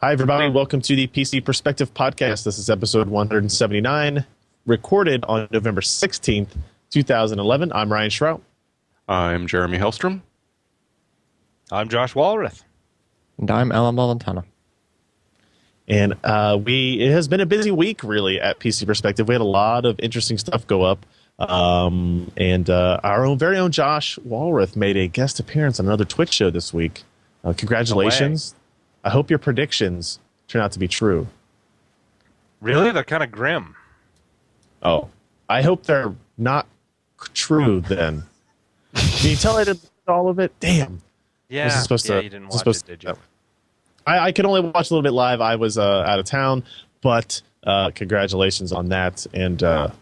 Hi, everybody. Welcome to the PC Perspective Podcast. This is episode 179, recorded on November 16th, 2011. I'm Ryan Shrout. I'm Jeremy Hellstrom. I'm Josh Walrath. And I'm Alan Valentano. And it has been a busy week, really, at PC Perspective. We had a lot of interesting stuff go up. And our very own Josh Walrath made a guest appearance on another Twitch show this week. Congratulations. I hope your predictions turn out to be true. Really? They're kind of grim. Oh, I hope they're not true then. Can you tell I didn't all of it? Damn. Yeah, Was it supposed to, you didn't watch it, did you? I could only watch a little bit live. I was out of town, but congratulations on that, and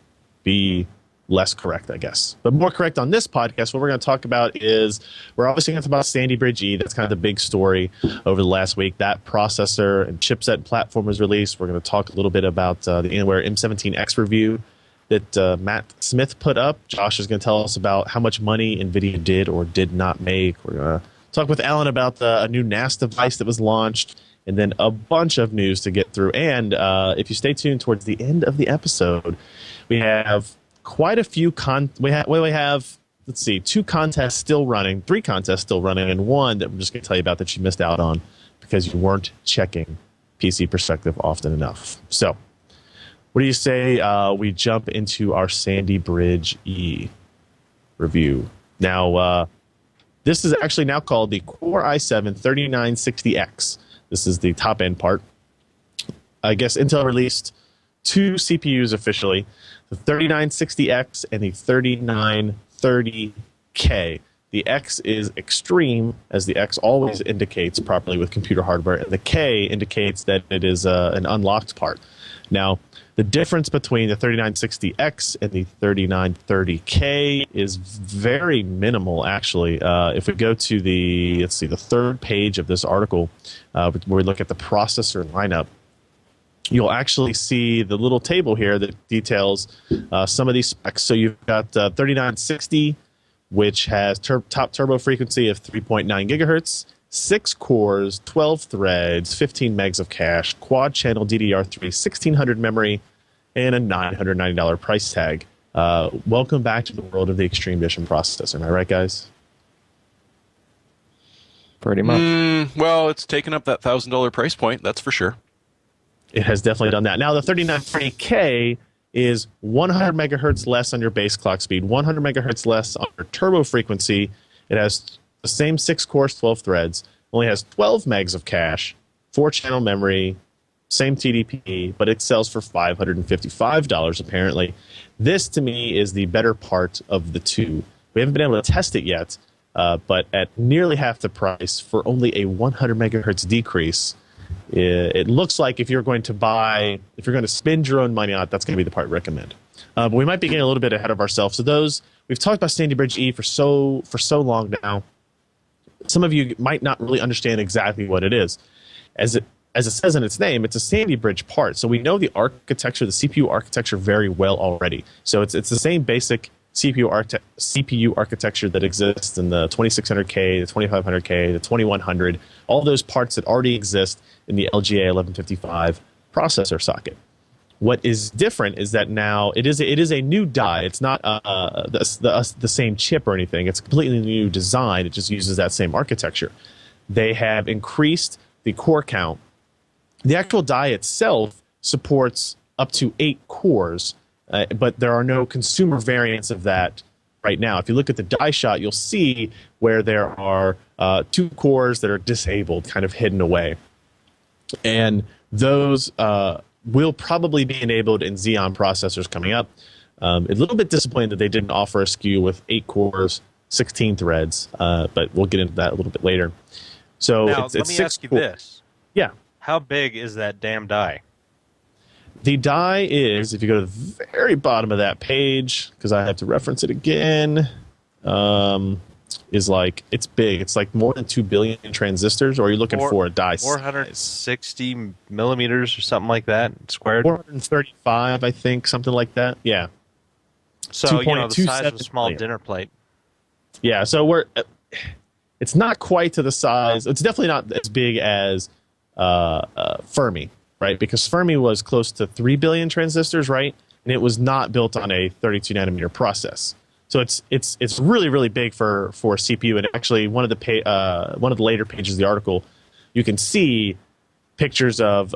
be less correct, I guess. But more correct on this podcast, what we're going to talk about is, we're obviously going to talk about Sandy Bridge E. That's kind of the big story over the last week. That processor and chipset and platform was released. We're going to talk a little bit about the Alienware M17X review that Matt Smith put up. Josh is going to tell us about how much money NVIDIA did or did not make. We're going to talk with Alan about a new NAS device that was launched, and then a bunch of news to get through. And if you stay tuned towards the end of the episode, we have quite a few we have let's see, 2 contests still running, 3 contests still running, and one that I'm just going to tell you about that you missed out on because you weren't checking PC Perspective often enough. So what do you say we jump into our Sandy Bridge E review? Now, this is actually now called the Core i7-3960X. This is the top-end part. I guess Intel released 2 CPUs officially, the 3960X and the 3930K. The X is extreme, as the X always indicates properly with computer hardware, and the K indicates that it is an unlocked part. Now, the difference between the 3960X and the 3930K is very minimal, actually. If we go to the third page of this article, where we look at the processor lineup, you'll actually see the little table here that details some of these specs. So you've got 3960, which has top turbo frequency of 3.9 gigahertz, 6 cores, 12 threads, 15 megs of cache, quad channel DDR3, 1600 memory, and a $990 price tag. Welcome back to the world of the Extreme Edition processor. Am I right, guys? Pretty much. Well, it's taken up that $1,000 price point, that's for sure. It has definitely done that. Now, the 3930K is 100 megahertz less on your base clock speed, 100 megahertz less on your turbo frequency. It has the same 6 cores, 12 threads, only has 12 megs of cache, 4-channel memory, same TDP, but it sells for $555 apparently. This, to me, is the better part of the two. We haven't been able to test it yet, but at nearly half the price for only a 100 megahertz decrease, it looks like if you're going to spend your own money on it, that's going to be the part I recommend. But we might be getting a little bit ahead of ourselves. So we've talked about Sandy Bridge E for so long now. Some of you might not really understand exactly what it is. As it says in its name, it's a Sandy Bridge part. So we know the architecture, the CPU architecture very well already. So it's the same basic CPU architecture that exists in the 2600K, the 2500K, the 2100, all those parts that already exist in the LGA 1155 processor socket. What is different is that now it is a new die. It's not the same chip or anything. It's a completely new design. It just uses that same architecture. They have increased the core count. The actual die itself supports up to 8 cores, but there are no consumer variants of that right now. If you look at the die shot, you'll see where there are 2 cores that are disabled, kind of hidden away. And those will probably be enabled in Xeon processors coming up. A little bit disappointed that they didn't offer a SKU with 8 cores, 16 threads, but we'll get into that a little bit later. So now, it's let me ask you this. Yeah. How big is that damn die? The die is, if you go to the very bottom of that page, because I have to reference it again, is like, it's big. It's like more than 2 billion transistors, or are you looking for a die 460 millimeters or something like that, squared? 435, I think, something like that. Yeah. So, the size of a small dinner plate. Yeah, so it's not quite to the size. It's definitely not as big as Fermi, right? Because Fermi was close to 3 billion transistors, right? And it was not built on a 32 nanometer process. So it's really, really big for CPU. And actually, one of the later pages of the article, you can see pictures of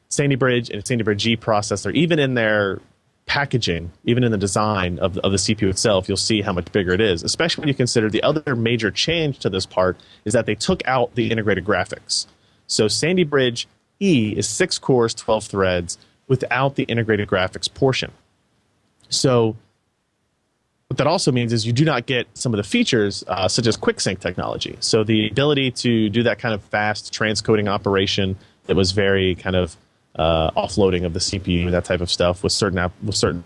Sandy Bridge and Sandy Bridge G processor, even in their packaging, even in the design of the CPU itself, you'll see how much bigger it is, especially when you consider the other major change to this part is that they took out the integrated graphics. So Sandy Bridge E is 6 cores, 12 threads without the integrated graphics portion. So what that also means is you do not get some of the features such as QuickSync technology. So the ability to do that kind of fast transcoding operation that was very kind of offloading of the CPU, that type of stuff with certain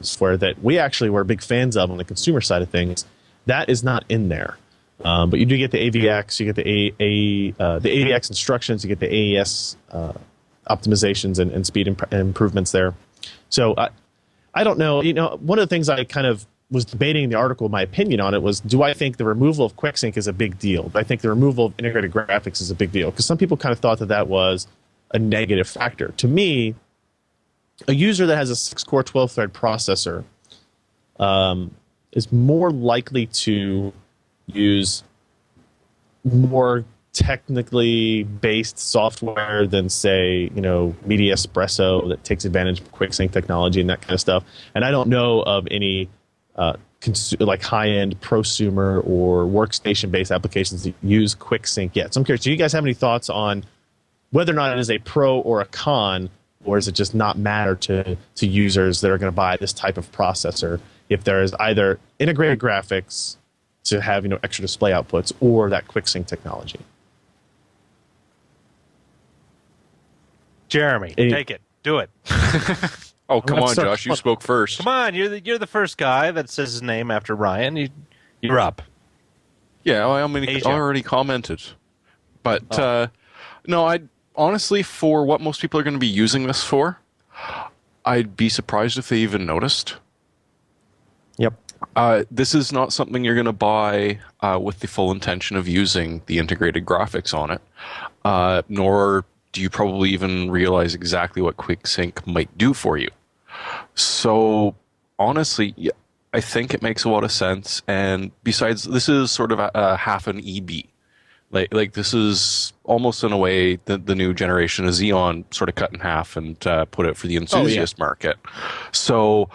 software that we actually were big fans of on the consumer side of things, that is not in there. But you do get the AVX, you get the AVX instructions, you get the AES optimizations and speed improvements there. So I don't know. One of the things I kind of was debating in the article, my opinion on it was, do I think the removal of QuickSync is a big deal? Do I think the removal of integrated graphics is a big deal? Because some people kind of thought that was a negative factor. To me, a user that has a 6-core 12-thread processor is more likely to use more technically based software than, say, Media Espresso that takes advantage of QuickSync technology and that kind of stuff. And I don't know of any like high-end prosumer or workstation-based applications that use QuickSync yet. So I'm curious, do you guys have any thoughts on whether or not it is a pro or a con, or does it just not matter to users that are going to buy this type of processor if there is either integrated graphics to have extra display outputs or that QuickSync technology? Jeremy, take it. Do it. Oh, come on, Josh. You spoke first. Come on. You're the first guy that says his name after Ryan. You're up. Yeah, I already commented. But no, I honestly, for what most people are going to be using this for, I'd be surprised if they even noticed. Yep. This is not something you're going to buy with the full intention of using the integrated graphics on it, nor do you probably even realize exactly what QuickSync might do for you. So, honestly, yeah, I think it makes a lot of sense. And besides, this is sort of a half an EB. Like this is almost in a way the new generation of Xeon sort of cut in half and put it for the enthusiast market. So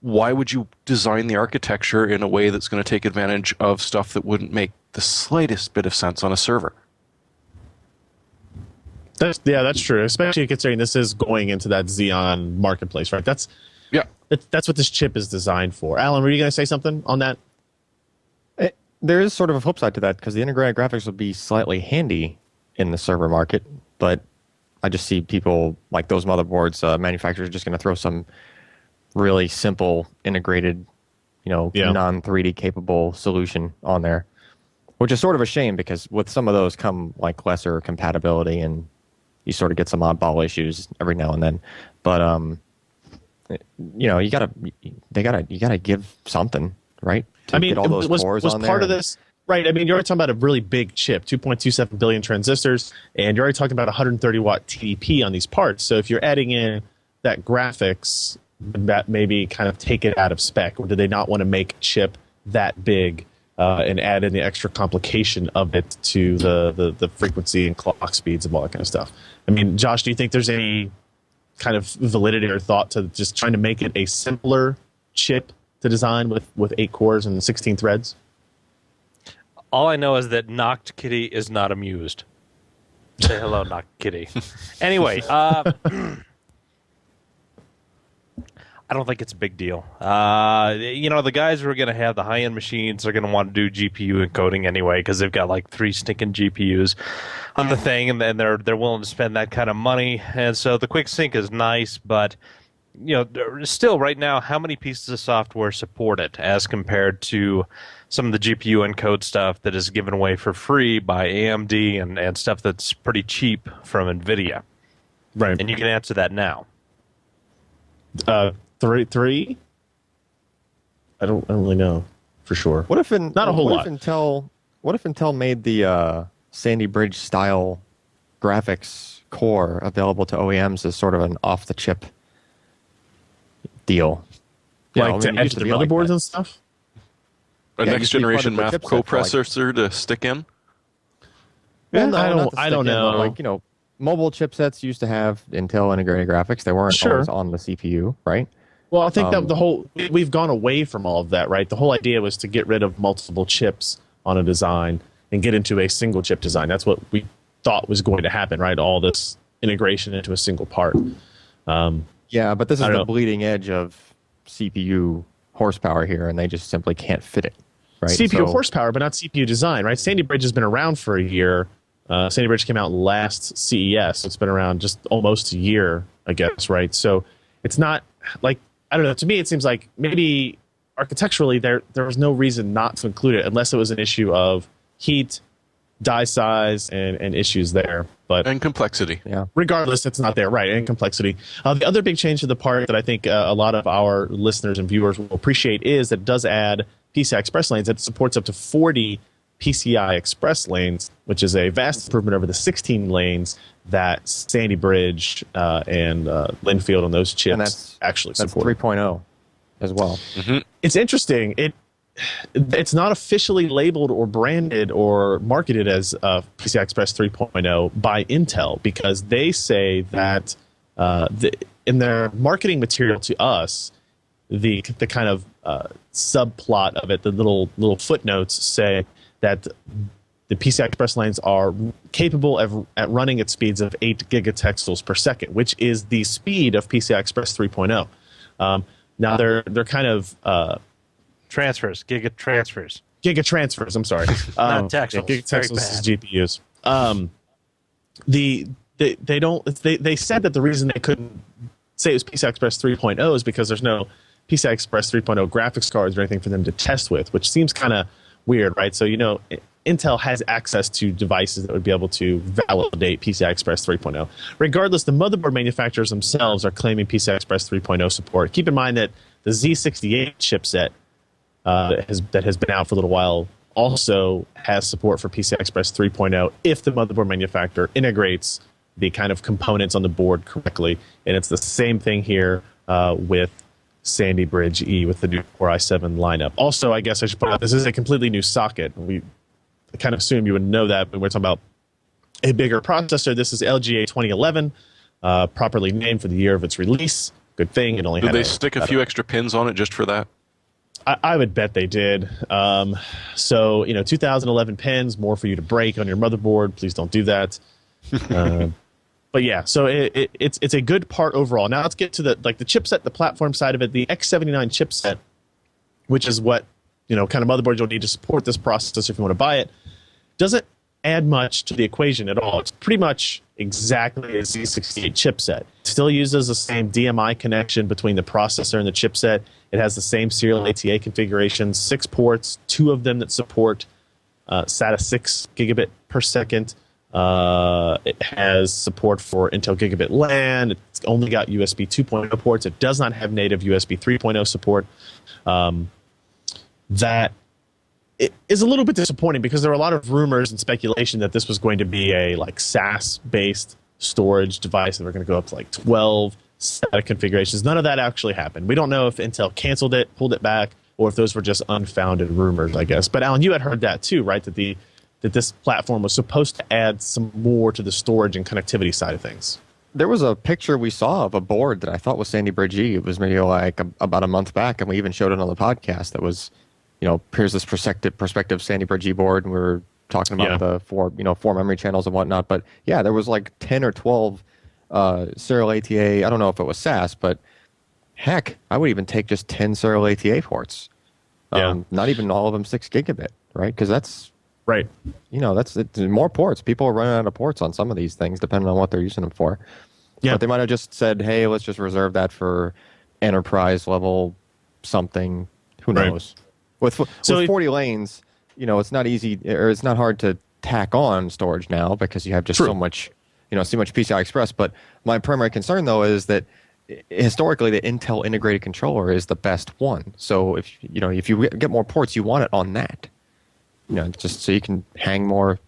why would you design the architecture in a way that's going to take advantage of stuff that wouldn't make the slightest bit of sense on a server? That's true. Especially considering this is going into that Xeon marketplace, right? That's what this chip is designed for. Alan, were you going to say something on that? There is sort of a flip side to that because the integrated graphics would be slightly handy in the server market, but I just see people like those motherboards, manufacturers are just going to throw some really simple integrated, non-3D capable solution on there, which is sort of a shame because with some of those come like lesser compatibility and you sort of get some oddball issues every now and then. But you gotta give something, right? I mean, get all those cores was on part there of this, right? I mean, you're already talking about a really big chip, 2.27 billion transistors, and you're already talking about 130 watt TDP on these parts. So if you're adding in that graphics, that maybe kind of take it out of spec, or do they not want to make a chip that big and add in the extra complication of it to the frequency and clock speeds and all that kind of stuff? I mean, Josh, do you think there's any kind of validity or thought to just trying to make it a simpler chip to design with 8 cores and 16 threads? All I know is that Knocked Kitty is not amused. Say hello, Knocked Kitty. Anyway, I don't think it's a big deal. The guys who are going to have the high-end machines are going to want to do GPU encoding anyway because they've got like 3 stinking GPUs on the thing, and then they're willing to spend that kind of money. And so the QuickSync is nice, but still right now, how many pieces of software support it as compared to some of the GPU encode stuff that is given away for free by AMD and stuff that's pretty cheap from NVIDIA? Right. And you can answer that now. Three? I don't really know for sure. What if not a whole lot? What if Intel made the Sandy Bridge style graphics core available to OEMs as sort of an off-the-chip deal. You know, Like to it add used to the be like motherboards that. and stuff. A Yeah, next you see part generation of the math chipset for, like- coprocessor to stick in. Well, Yeah, no, I not don't- the I don't stick-in, but, know. like, you know, mobile chipsets used to have Intel integrated graphics. They weren't Sure. always on the CPU, right? Well, I think that Um, we've gone away from all of that, right? The whole idea was to get rid of multiple chips on a design and get into a single chip design. That's what we thought was going to happen, right? All this integration into a single part. Yeah, but this is I don't the know. bleeding edge of CPU horsepower here, and they just simply can't fit it, right? CPU So- horsepower, but not CPU design, right? Sandy Bridge has been around for a year. Sandy Bridge came out last CES. So it's been around just almost a year, I guess, right? So it's not like, I don't know. To me, it seems like maybe architecturally there was no reason not to include it unless it was an issue of heat, die size, and issues there. But And complexity. Yeah. regardless, it's not there, right? And complexity. The other big change to the part that I think a lot of our listeners and viewers will appreciate is that it does add PCI Express lanes. It supports up to 40 PCI Express lanes, which is a vast improvement over the 16 lanes that Sandy Bridge and Linfield and those chips And that's actually That's support. 3.0 as well. It's interesting. It's not officially labeled or branded or marketed as PCI Express 3.0 by Intel because they say that in their marketing material to us, the kind of subplot of it, the little footnotes say that the PCI Express lanes are capable at running at speeds of 8 gigatextils per second, which is the speed of PCI Express 3.0. Now they're kind of Transfers, giga transfers. gigatransfers. I'm sorry, Not texels. Yeah, Very gigatransfers is bad. GPUs. They don't. They said that the reason they couldn't say it was PCI Express 3.0 is because there's no PCI Express 3.0 graphics cards or anything for them to test with, which seems kind of weird, right? So Intel has access to devices that would be able to validate PCI Express 3.0. Regardless, the motherboard manufacturers themselves are claiming PCI Express 3.0 support. Keep in mind that the Z68 chipset that has been out for a little while also has support for PCI Express 3.0 if the motherboard manufacturer integrates the kind of components on the board correctly. And it's the same thing here with Sandy Bridge E with the new Core i7 lineup. Also, I guess I should point out this is a completely new socket. I kind of assume you would know that when we're talking about a bigger processor. This is LGA 2011, properly named for the year of its release. Good thing it only Did had they stick a few extra pins on it just for that? I would bet they did. So 2011 pins, more for you to break on your motherboard. Please don't do that. But yeah, so it's a good part overall. Now let's get to the chipset, the platform side of it. The X79 chipset, which is what kind of motherboard you'll need to support this processor if you want to buy it, doesn't add much to the equation at all. It's pretty much exactly a Z68 chipset. It still uses the same DMI connection between the processor and the chipset. It has the same serial ATA configuration, 6 ports, 2 of them that support SATA 6 gigabit per second. It has support for Intel Gigabit LAN. It's only got USB 2.0 ports. It does not have native USB 3.0 support. That it is a little bit disappointing because there were a lot of rumors and speculation that this was going to be a SAS-based storage device and we're going to go up to 12 SATA configurations. None of that actually happened. We don't know if Intel canceled it, pulled it back, or if those were just unfounded rumors, I guess. But Alan, you had heard that too, right? That this platform was supposed to add some more to the storage and connectivity side of things. There was a picture we saw of a board that I thought was Sandy Bridge E. It was maybe about a month back, and we even showed it on the podcast. That was, here's this perspective Sandy Bridge E board, and we were talking about the four memory channels and whatnot. But yeah, there was 10 or 12 serial ATA. I don't know if it was SAS, but heck, I would even take just 10 serial ATA ports. Not even all of them 6 gigabit, right? Because that's right. It's more ports. People are running out of ports on some of these things, depending on what they're using them for. Yeah. But they might have just said, "Hey, let's just reserve that for enterprise level something." Who Right. knows? With 40 lanes, it's not easy, or it's not hard to tack on storage now because you have just True. so much PCI Express. But my primary concern, though, is that historically the Intel integrated controller is the best one. So if you get more ports, you want it on that. Just so you can hang more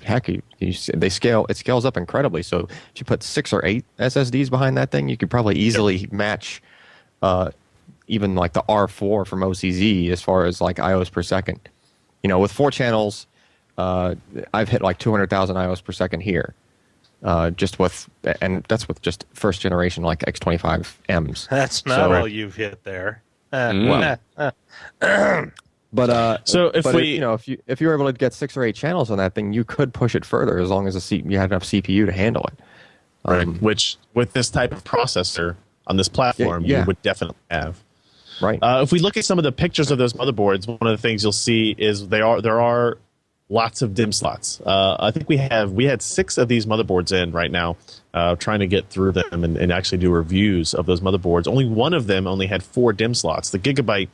heck, they scale. It scales up incredibly. So if you put 6 or 8 SSDs behind that thing, you could probably easily match even like the R4 from OCZ as far as like IOs per second. With 4 channels, I've hit like 200,000 IOs per second here. And that's with just first generation like X25Ms. That's not all you've hit there. But if you were able to get 6 or 8 channels on that thing, you could push it further as long as you had enough CPU to handle it. Right. Which with this type of processor on this platform, you would definitely have. Right. If we look at some of the pictures of those motherboards, one of the things you'll see is there are lots of DIMM slots. I think we had 6 of these motherboards in right now, trying to get through them and actually do reviews of those motherboards. Only one of them only had 4 DIMM slots. The Gigabyte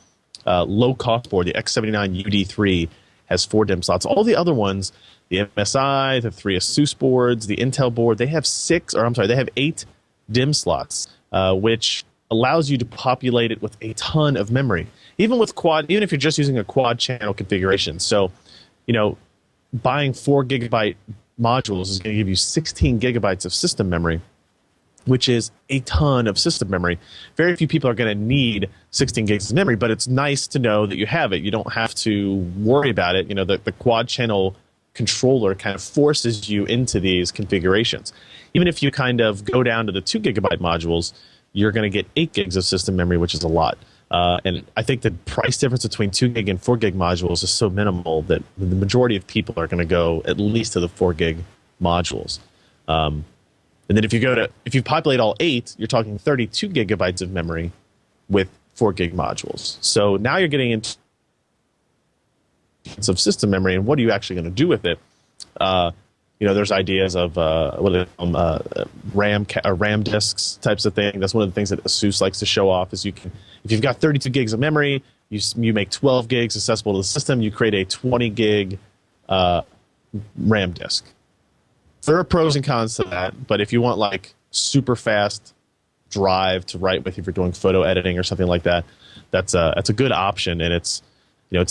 low-cost board, the X79 UD3, has 4 DIMM slots. All the other ones, the MSI, the 3 ASUS boards, the Intel board, they have 8 DIMM slots, which allows you to populate it with a ton of memory. Even if you're just using a quad channel configuration. So, buying 4 gigabyte modules is going to give you 16 gigabytes of system memory, which is a ton of system memory. Very few people are going to need 16 gigs of memory, but it's nice to know that you have it. You don't have to worry about it. The quad channel controller kind of forces you into these configurations. Even if you kind of go down to the 2 gigabyte modules, you're going to get 8 gigs of system memory, which is a lot. And I think the price difference between 2 gig and 4 gig modules is so minimal that the majority of people are going to go at least to the 4 gig modules. And then if you populate all 8, you're talking 32 gigabytes of memory with 4 gig modules. So now you're getting into of system memory, and what are you actually going to do with it? There's ideas of RAM disks types of thing. That's one of the things that ASUS likes to show off. Is if you've got 32 gigs of memory, you make 12 gigs accessible to the system. You create a 20 gig RAM disk. There are pros and cons to that, but if you want like super fast drive to write with, if you're doing photo editing or something like that, that's a good option, and it's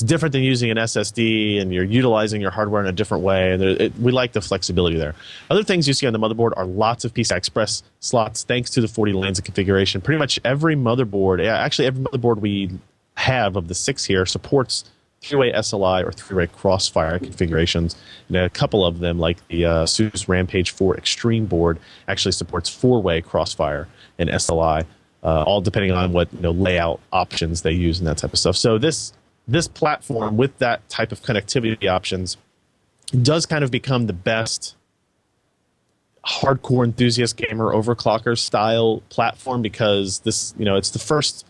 different than using an SSD, and you're utilizing your hardware in a different way, and we like the flexibility there. Other things you see on the motherboard are lots of PCI Express slots, thanks to the 40 lanes of configuration. Pretty much every motherboard we have of the 6 here supports 3-way SLI or 3-way Crossfire configurations, and a couple of them, like the ASUS Rampage 4 Extreme board, actually supports 4-way Crossfire and SLI, all depending on what layout options they use and that type of stuff. So this platform with that type of connectivity options does kind of become the best hardcore enthusiast gamer overclocker style platform, because this, it's the first.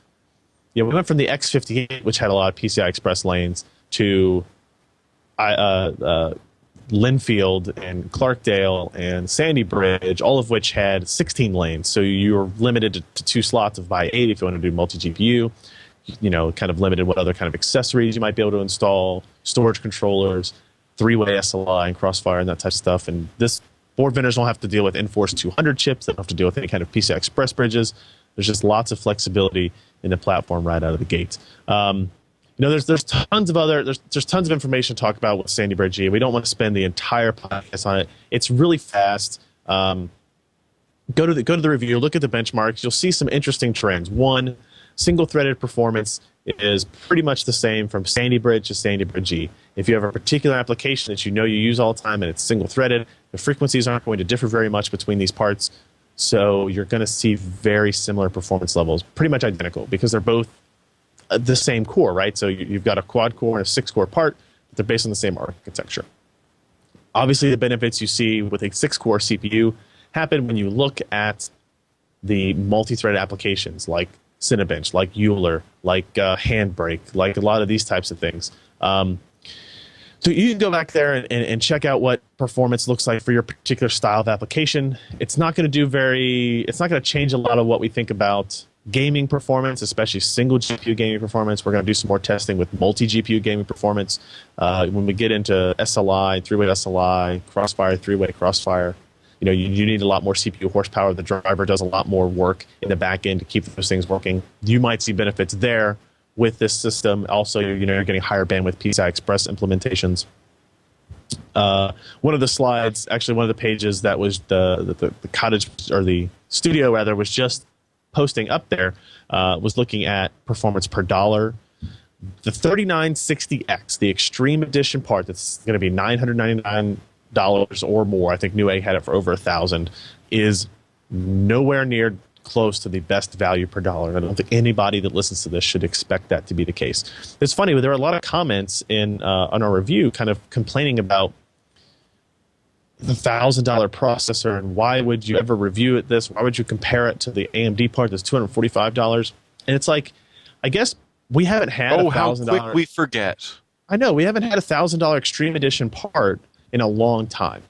We went from the X58, which had a lot of PCI Express lanes, to Linfield and Clarkdale and Sandy Bridge, all of which had 16 lanes. So you were limited to 2 slots of by 8 if you want to do multi-GPU. Kind of limited what other kind of accessories you might be able to install, storage controllers, 3-way SLI and Crossfire and that type of stuff. And this board vendors don't have to deal with Enforce 200 chips. They don't have to deal with any kind of PCI Express bridges. There's just lots of flexibility in the platform right out of the gate. There's tons of information to talk about with Sandy Bridge E. We don't want to spend the entire podcast on it. It's really fast. Go to the review, look at the benchmarks. You'll see some interesting trends. One, single-threaded performance is pretty much the same from Sandy Bridge to Sandy Bridge E. If you have a particular application that you use all the time and it's single-threaded, the frequencies aren't going to differ very much between these parts. So you're going to see very similar performance levels, pretty much identical, because they're both the same core, right? So you've got a quad-core and a 6-core part, but they're based on the same architecture. Obviously, the benefits you see with a 6-core CPU happen when you look at the multi-threaded applications like Cinebench, like Euler, like Handbrake, like a lot of these types of things. So you can go back there and check out what performance looks like for your particular style of application. It's not going to change a lot of what we think about gaming performance, especially single GPU gaming performance. We're going to do some more testing with multi-GPU gaming performance. When we get into SLI, 3-way SLI, Crossfire, 3-way Crossfire, you need a lot more CPU horsepower. The driver does a lot more work in the back end to keep those things working. You might see benefits there with this system. Also, you're getting higher bandwidth PCI Express implementations. One of the slides, actually one of the pages that was the cottage or the studio rather was just posting up there was looking at performance per dollar. The 3960X, the Extreme Edition part, that's going to be $999 or more. I think Newegg had it for over $1,000. Is nowhere near close to the best value per dollar. And I don't think anybody that listens to this should expect that to be the case. It's funny, there are a lot of comments in on our review kind of complaining about the $1,000 processor and why would you ever review it this? Why would you compare it to the AMD part that's $245? And it's like, I guess we haven't had Oh, a how $1,000. quick we forget. I know we haven't had a $1,000 Extreme Edition part in a long time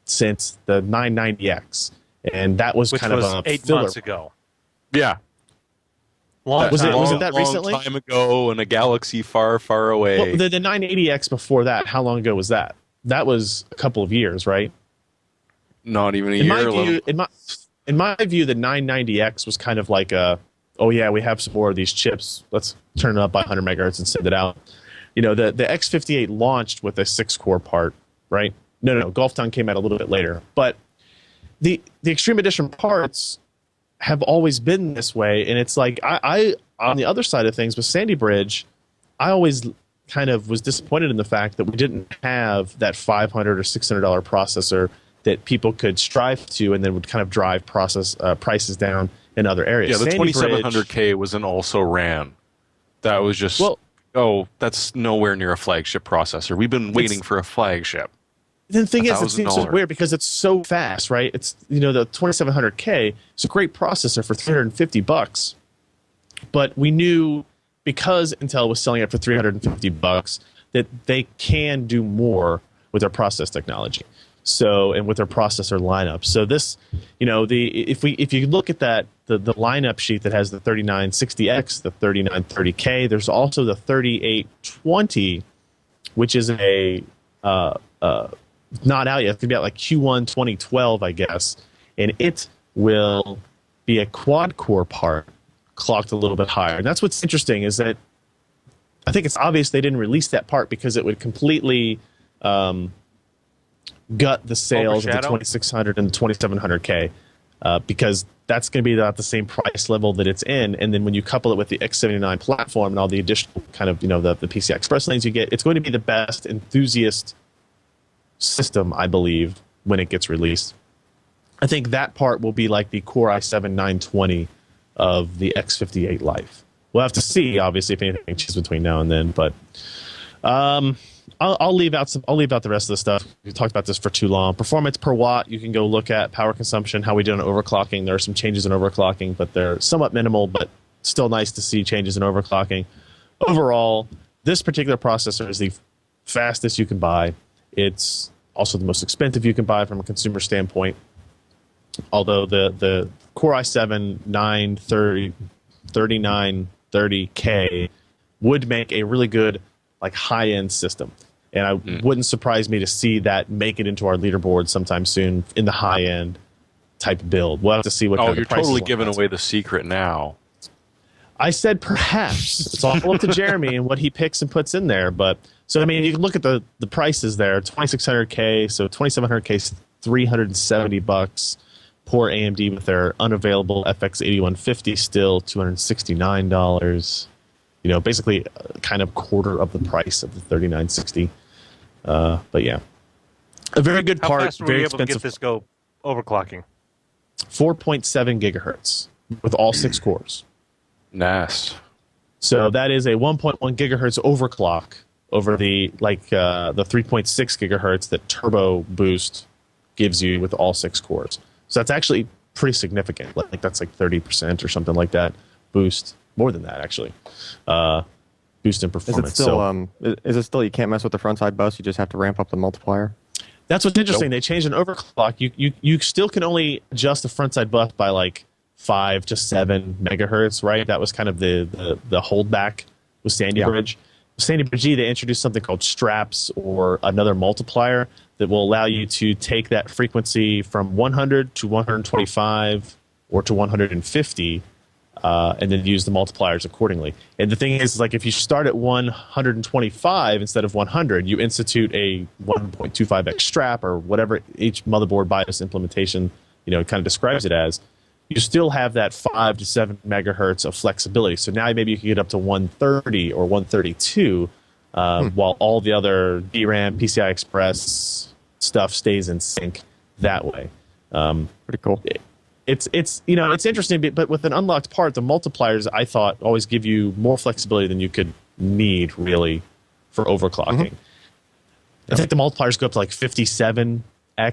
since the 990X, and that was Which kind was of a 8 filler. months ago. Yeah. Long Was it- time. was it long, that long recently? time ago in a galaxy far, far away. Well, the 980X before that, how long ago was that? That was a couple of years, right? Not even a In my year. view, in my view, the 990X was kind of like a, oh yeah, we have some more of these chips. Let's turn it up by 100 megahertz and send it out. You know, the X58 launched with a 6-core part, right? No, Golf Town came out a little bit later, but the Extreme Edition parts have always been this way, and it's like I on the other side of things with Sandy Bridge, I always kind of was disappointed in the fact that we didn't have that $500 or $600 processor that people could strive to, and then would kind of drive prices down in other areas. Yeah, the Sandy Bridge- 2700K was an also ran. That was just, that's nowhere near a flagship processor. We've been waiting for a flagship. The thing is, it seems so $1,000. weird because it's so fast, right? It's, you know, the 2700K is a great processor for $350, but we knew because Intel was selling it for $350 that they can do more with their process technology. So, and with their processor lineup. So this, you know, if you look at that the lineup sheet that has the 3960X, the 3930K, there's also the 3820, which is a not out yet. It's gonna be out like Q1 2012, I guess, and it will be a quad core part, clocked a little bit higher. And that's what's interesting is that I think it's obvious they didn't release that part because it would completely gut the sales of the Overshadow? 2600 and the 2700K because that's going to be about the same price level that it's in. And then when you couple it with the X79 platform and all the additional kind of, you know, the PCI Express lanes you get, it's going to be the best enthusiast system, I believe, when it gets released. I think that part will be like the Core i7-920 of the X58 life. We'll have to see, obviously, if anything changes between now and then. But I'll leave out the rest of the stuff. We talked about this for too long. Performance per watt, you can go look at power consumption, how we did on overclocking. There are some changes in overclocking, but they're somewhat minimal, but still nice to see changes in overclocking. Overall, this particular processor is the fastest you can buy. It's also the most expensive you can buy from a consumer standpoint. Although the Core i7 3930K would make a really good like high-end system. And I wouldn't surprise me to see that make it into our leaderboard sometime soon in the high-end type build. We'll have to see what kind of you're the prices totally look giving like. away the secret now. I said perhaps. It's all up to Jeremy and what he picks and puts in there. But so I mean, you can look at the prices there: 2600K, so 2700K is $370. Poor AMD with their unavailable FX 8150 still $269. You know, basically kind of quarter of the price of the 3960. But yeah, a very good How part. fast were we Very able to expensive. get this go overclocking? 4.7 gigahertz with all 6 cores. Nice. So that is a 1.1 gigahertz overclock over the 3.6 gigahertz that Turbo Boost gives you with all 6 cores. So that's actually pretty significant. Like that's like 30% or something like that boost. More than that, actually. Boost in Is performance. it still? Is it still? You can't mess with the front side bus. You just have to ramp up the multiplier. That's what's interesting. They changed an overclock. You still can only adjust the front side bus by like 5 to 7 megahertz, right? That was kind of the holdback with Sandy Bridge. With Sandy Bridge, they introduced something called straps or another multiplier that will allow you to take that frequency from 100 to 125 or to 150 and then use the multipliers accordingly. And the thing is, like, if you start at 125 instead of 100, you institute a 1.25x strap or whatever each motherboard BIOS implementation, kind of describes it as. You still have that 5 to 7 megahertz of flexibility. So now maybe you can get up to 130 or 132, while all the other DRAM, PCI Express stuff stays in sync that way. Pretty cool. It's interesting, but with an unlocked part, the multipliers, I thought, always give you more flexibility than you could need, really, for overclocking. I think the multipliers go up to like 57x.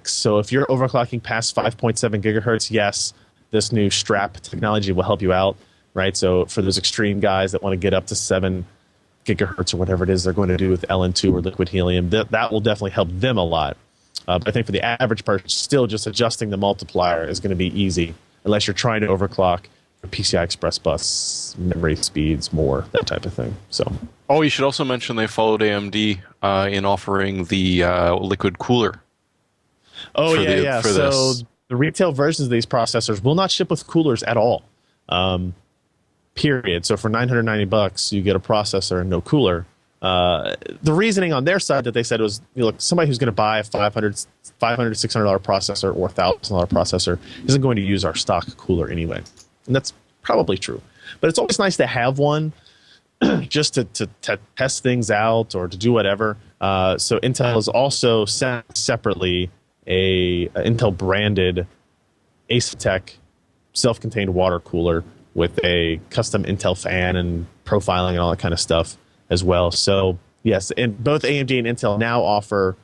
So if you're overclocking past 5.7 gigahertz, yes, this new strap technology will help you out, right? So for those extreme guys that want to get up to 7 gigahertz or whatever it is they're going to do with LN2 or liquid helium, that will definitely help them a lot. But I think for the average person, still just adjusting the multiplier is going to be easy, unless you're trying to overclock your PCI Express bus, memory speeds more, that type of thing. So, Oh, you should also mention they followed AMD in offering the liquid cooler. oh for yeah, the- yeah. for So this. the retail versions of these processors will not ship with coolers at all. Period. So for $990, you get a processor and no cooler. The reasoning on their side that they said was, look, somebody who's going to buy a $500 to $600 processor or $1,000 processor isn't going to use our stock cooler anyway. And that's probably true. But it's always nice to have one just to test things out or to do whatever. So Intel has also sent separately a Intel branded Asetek self-contained water cooler with a custom Intel fan and profiling and all that kind of stuff as well. So yes, and both AMD and Intel now offer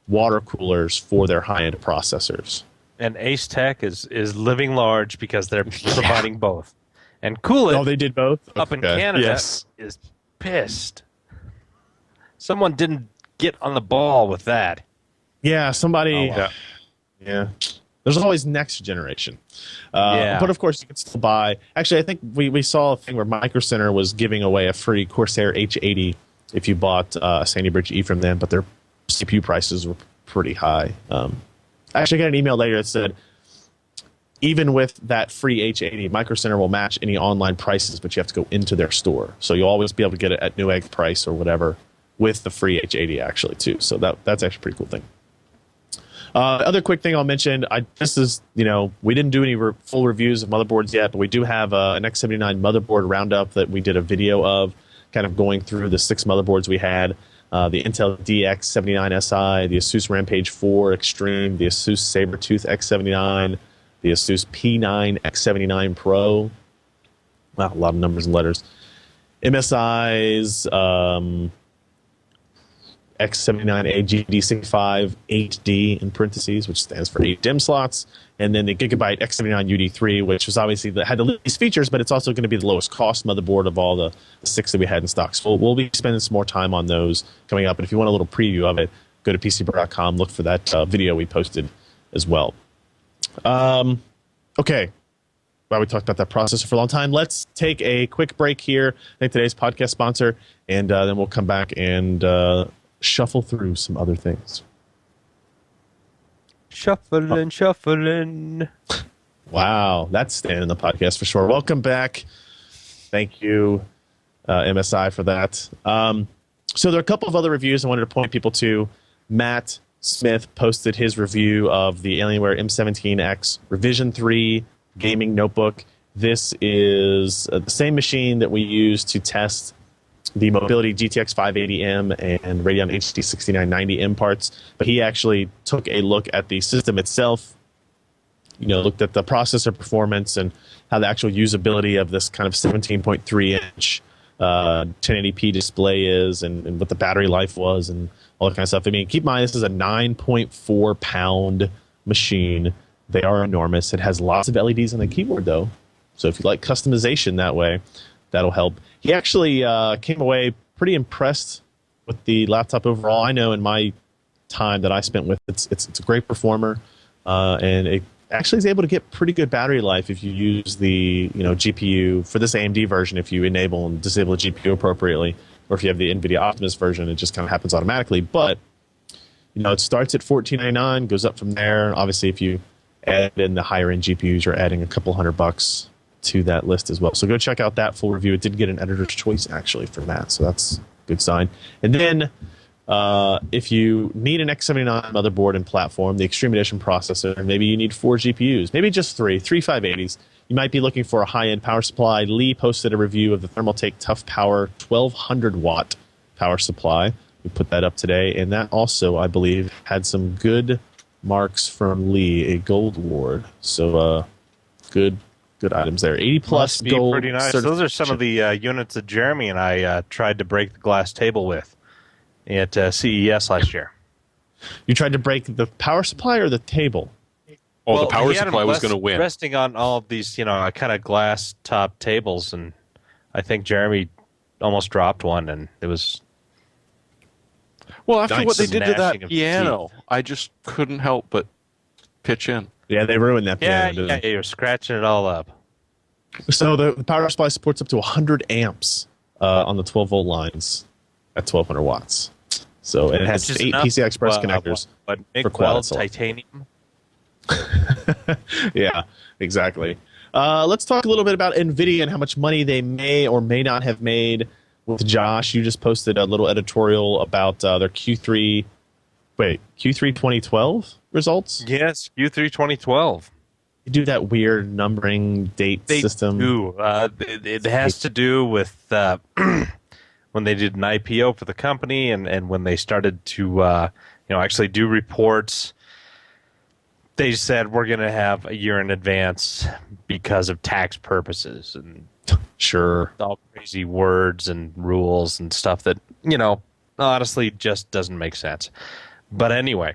water coolers for their high-end processors. And Ace Tech is living large because they're providing both. And Coolid Oh, they did both? up in Okay. Canada Yes. is pissed. Someone didn't get on the ball with that. Yeah, somebody. Oh, wow. Yeah. There's always next generation. Yeah. But of course, you can still buy. Actually, I think we saw a thing where Micro Center was giving away a free Corsair H80 if you bought a Sandy Bridge E from them, but their CPU prices were pretty high. Actually, I got an email later that said, even with that free H80, Micro Center will match any online prices, but you have to go into their store. So you'll always be able to get it at Newegg price or whatever with the free H80 actually too. So that's actually a pretty cool thing. Other quick thing I'll mention, this is, we didn't do any full reviews of motherboards yet, but we do have an X79 motherboard roundup that we did a video of, kind of going through the 6 motherboards we had. The Intel DX79SI, the Asus Rampage 4 Extreme, the Asus Sabertooth X79, the Asus P9 X79 Pro. Wow, a lot of numbers and letters. MSI's X79A GD65 8D in parentheses, which stands for 8 DIMM slots, and then the Gigabyte X79 UD3, which was obviously had the least features, but it's also going to be the lowest cost motherboard of all the 6 that we had in stock. So we'll be spending some more time on those coming up. And if you want a little preview of it, go to PCBR.com, look for that video we posted as well. Okay. Well, we talked about that processor for a long time. Let's take a quick break here. Thank today's podcast sponsor, and then we'll come back and shuffle through some other things. Shuffling. Wow, that's staying in the podcast for sure. Welcome back. Thank you, MSI, for that. So there are a couple of other reviews I wanted to point people to. Matt Smith posted his review of the Alienware M17X Revision 3 gaming notebook. This is the same machine that we use to test the Mobility GTX 580M and Radeon HD 6990M parts, but he actually took a look at the system itself, looked at the processor performance and how the actual usability of this kind of 17.3-inch 1080p display is, and what the battery life was, and all that kind of stuff. I mean, keep in mind, this is a 9.4-pound machine. They are enormous. It has lots of LEDs on the keyboard, though, so if you like customization that way, that'll help. He actually came away pretty impressed with the laptop overall. I know in my time that I spent with it, it's a great performer, and it actually is able to get pretty good battery life if you use the GPU for this AMD version. If you enable and disable the GPU appropriately, or if you have the NVIDIA Optimus version, it just kind of happens automatically. But it starts at $1499, goes up from there. Obviously, if you add in the higher end GPUs, you're adding a couple $100 to that list as well. So go check out that full review. It did get an editor's choice actually for that, so that's a good sign. And then if you need an X79 motherboard and platform, the Extreme Edition processor, and maybe you need 4 GPUs, maybe just three 580s, you might be looking for a high-end power supply. Lee posted a review of the Thermaltake Tough Power 1200 watt power supply. We put that up today, and that also, I believe, had some good marks from Lee, a gold award. So good items there. 80 plus Must be gold. pretty nice. Those are some of the units that Jeremy and I tried to break the glass table with at CES last year. You tried to break the power supply or the table? Oh, Well, the power he had supply them was going to win. Resting on all of these, kind of glass top tables, and I think Jeremy almost dropped one, and it was. Well, after Nice. what they did to Gnashing that of piano, I just couldn't help but pitch in. Yeah, they ruined that Yeah, piano. didn't they? you're scratching it all up. So the power supply supports up to 100 amps on the 12-volt lines at 1,200 watts. So and it has Which is 8 enough PCI Express to, connectors. But for MIG quad weld select. titanium. Yeah, exactly. Let's talk a little bit about NVIDIA and how much money they may or may not have made with Josh. You just posted a little editorial about their Q3 2012 results? Yes, Q3 2012. You do that weird numbering date They system. do. It has to do with when they did an IPO for the company and when they started to actually do reports. They said we're going to have a year in advance because of tax purposes and Sure. all crazy words and rules and stuff that honestly just doesn't make sense. But anyway,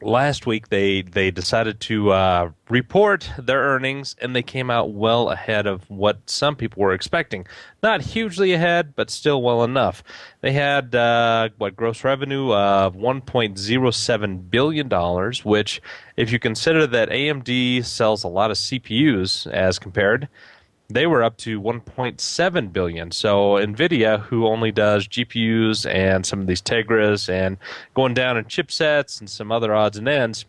last week they decided to report their earnings, and they came out well ahead of what some people were expecting. Not hugely ahead, but still well enough. They had gross revenue of $1.07 billion, which, if you consider that AMD sells a lot of CPUs as compared, they were up to 1.7 billion. So Nvidia, who only does GPUs and some of these Tegras and going down in chipsets and some other odds and ends,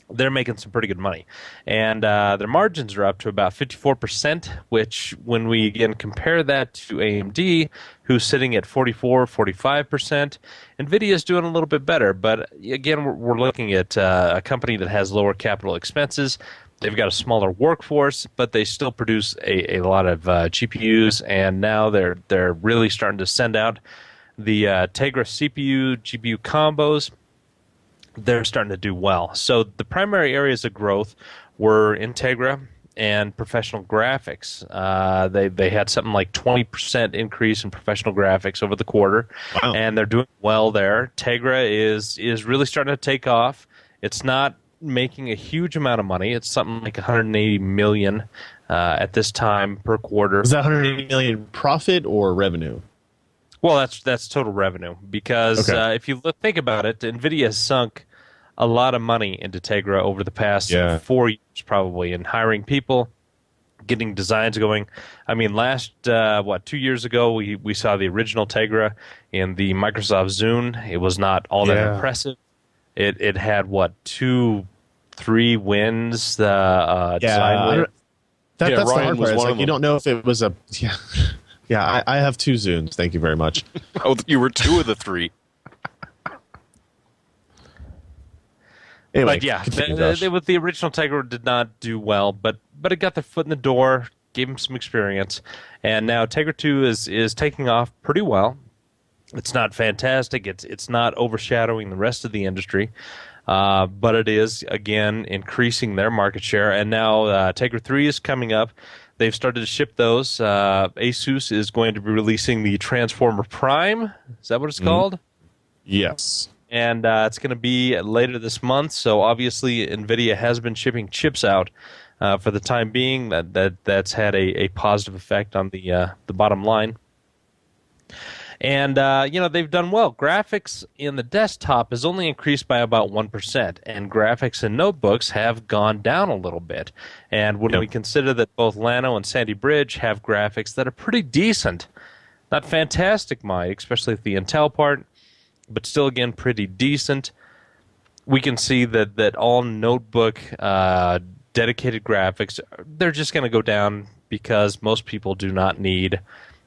they're making some pretty good money. And their margins are up to about 54%, which when we again compare that to AMD, who's sitting at 45%, Nvidia is doing a little bit better. But again, we're looking at a company that has lower capital expenses. They've got a smaller workforce, but they still produce a lot of GPUs, and now they're really starting to send out the Tegra CPU GPU combos. They're starting to do well. So the primary areas of growth were Integra and professional graphics. They had something like 20% increase in professional graphics over the quarter, Wow. and they're doing well there. Tegra is really starting to take off. It's not making a huge amount of money. It's something like 180 million at this time per quarter. Is that 180 million profit or revenue? Well, that's total revenue because Okay. if you think about it, NVIDIA has sunk a lot of money into Tegra over the past Yeah. 4 years probably in hiring people, getting designs going. I mean, last 2 years ago we saw the original Tegra in the Microsoft Zune. It was not all that Yeah. impressive. It had 2-3 wins design I wins. don't- Yeah, that's the Ryan hard was part. It's one like of you them. don't know if it was a yeah. I have 2 Zunes. Thank you very much. Oh, you were 2 of the 3. Anyway, But yeah, continue, Josh. with the original Tegra did not do well, but it got their foot in the door, gave them some experience, and now Tegra 2 is taking off pretty well. It's not fantastic. It's not overshadowing the rest of the industry, but it is again increasing their market share. And now Tegra 3 is coming up. They've started to ship those. Asus is going to be releasing the Transformer Prime. Is that what it's called? Yes. And it's going to be later this month. So obviously, NVIDIA has been shipping chips out for the time being. That's had a positive effect on the bottom line. And they've done well. Graphics in the desktop has only increased by about 1%, and graphics in notebooks have gone down a little bit. And when Yep. we consider that both Llano and Sandy Bridge have graphics that are pretty decent, not fantastic, especially the Intel part, but still, again, pretty decent. We can see that all notebook dedicated graphics, they're just going to go down because most people do not need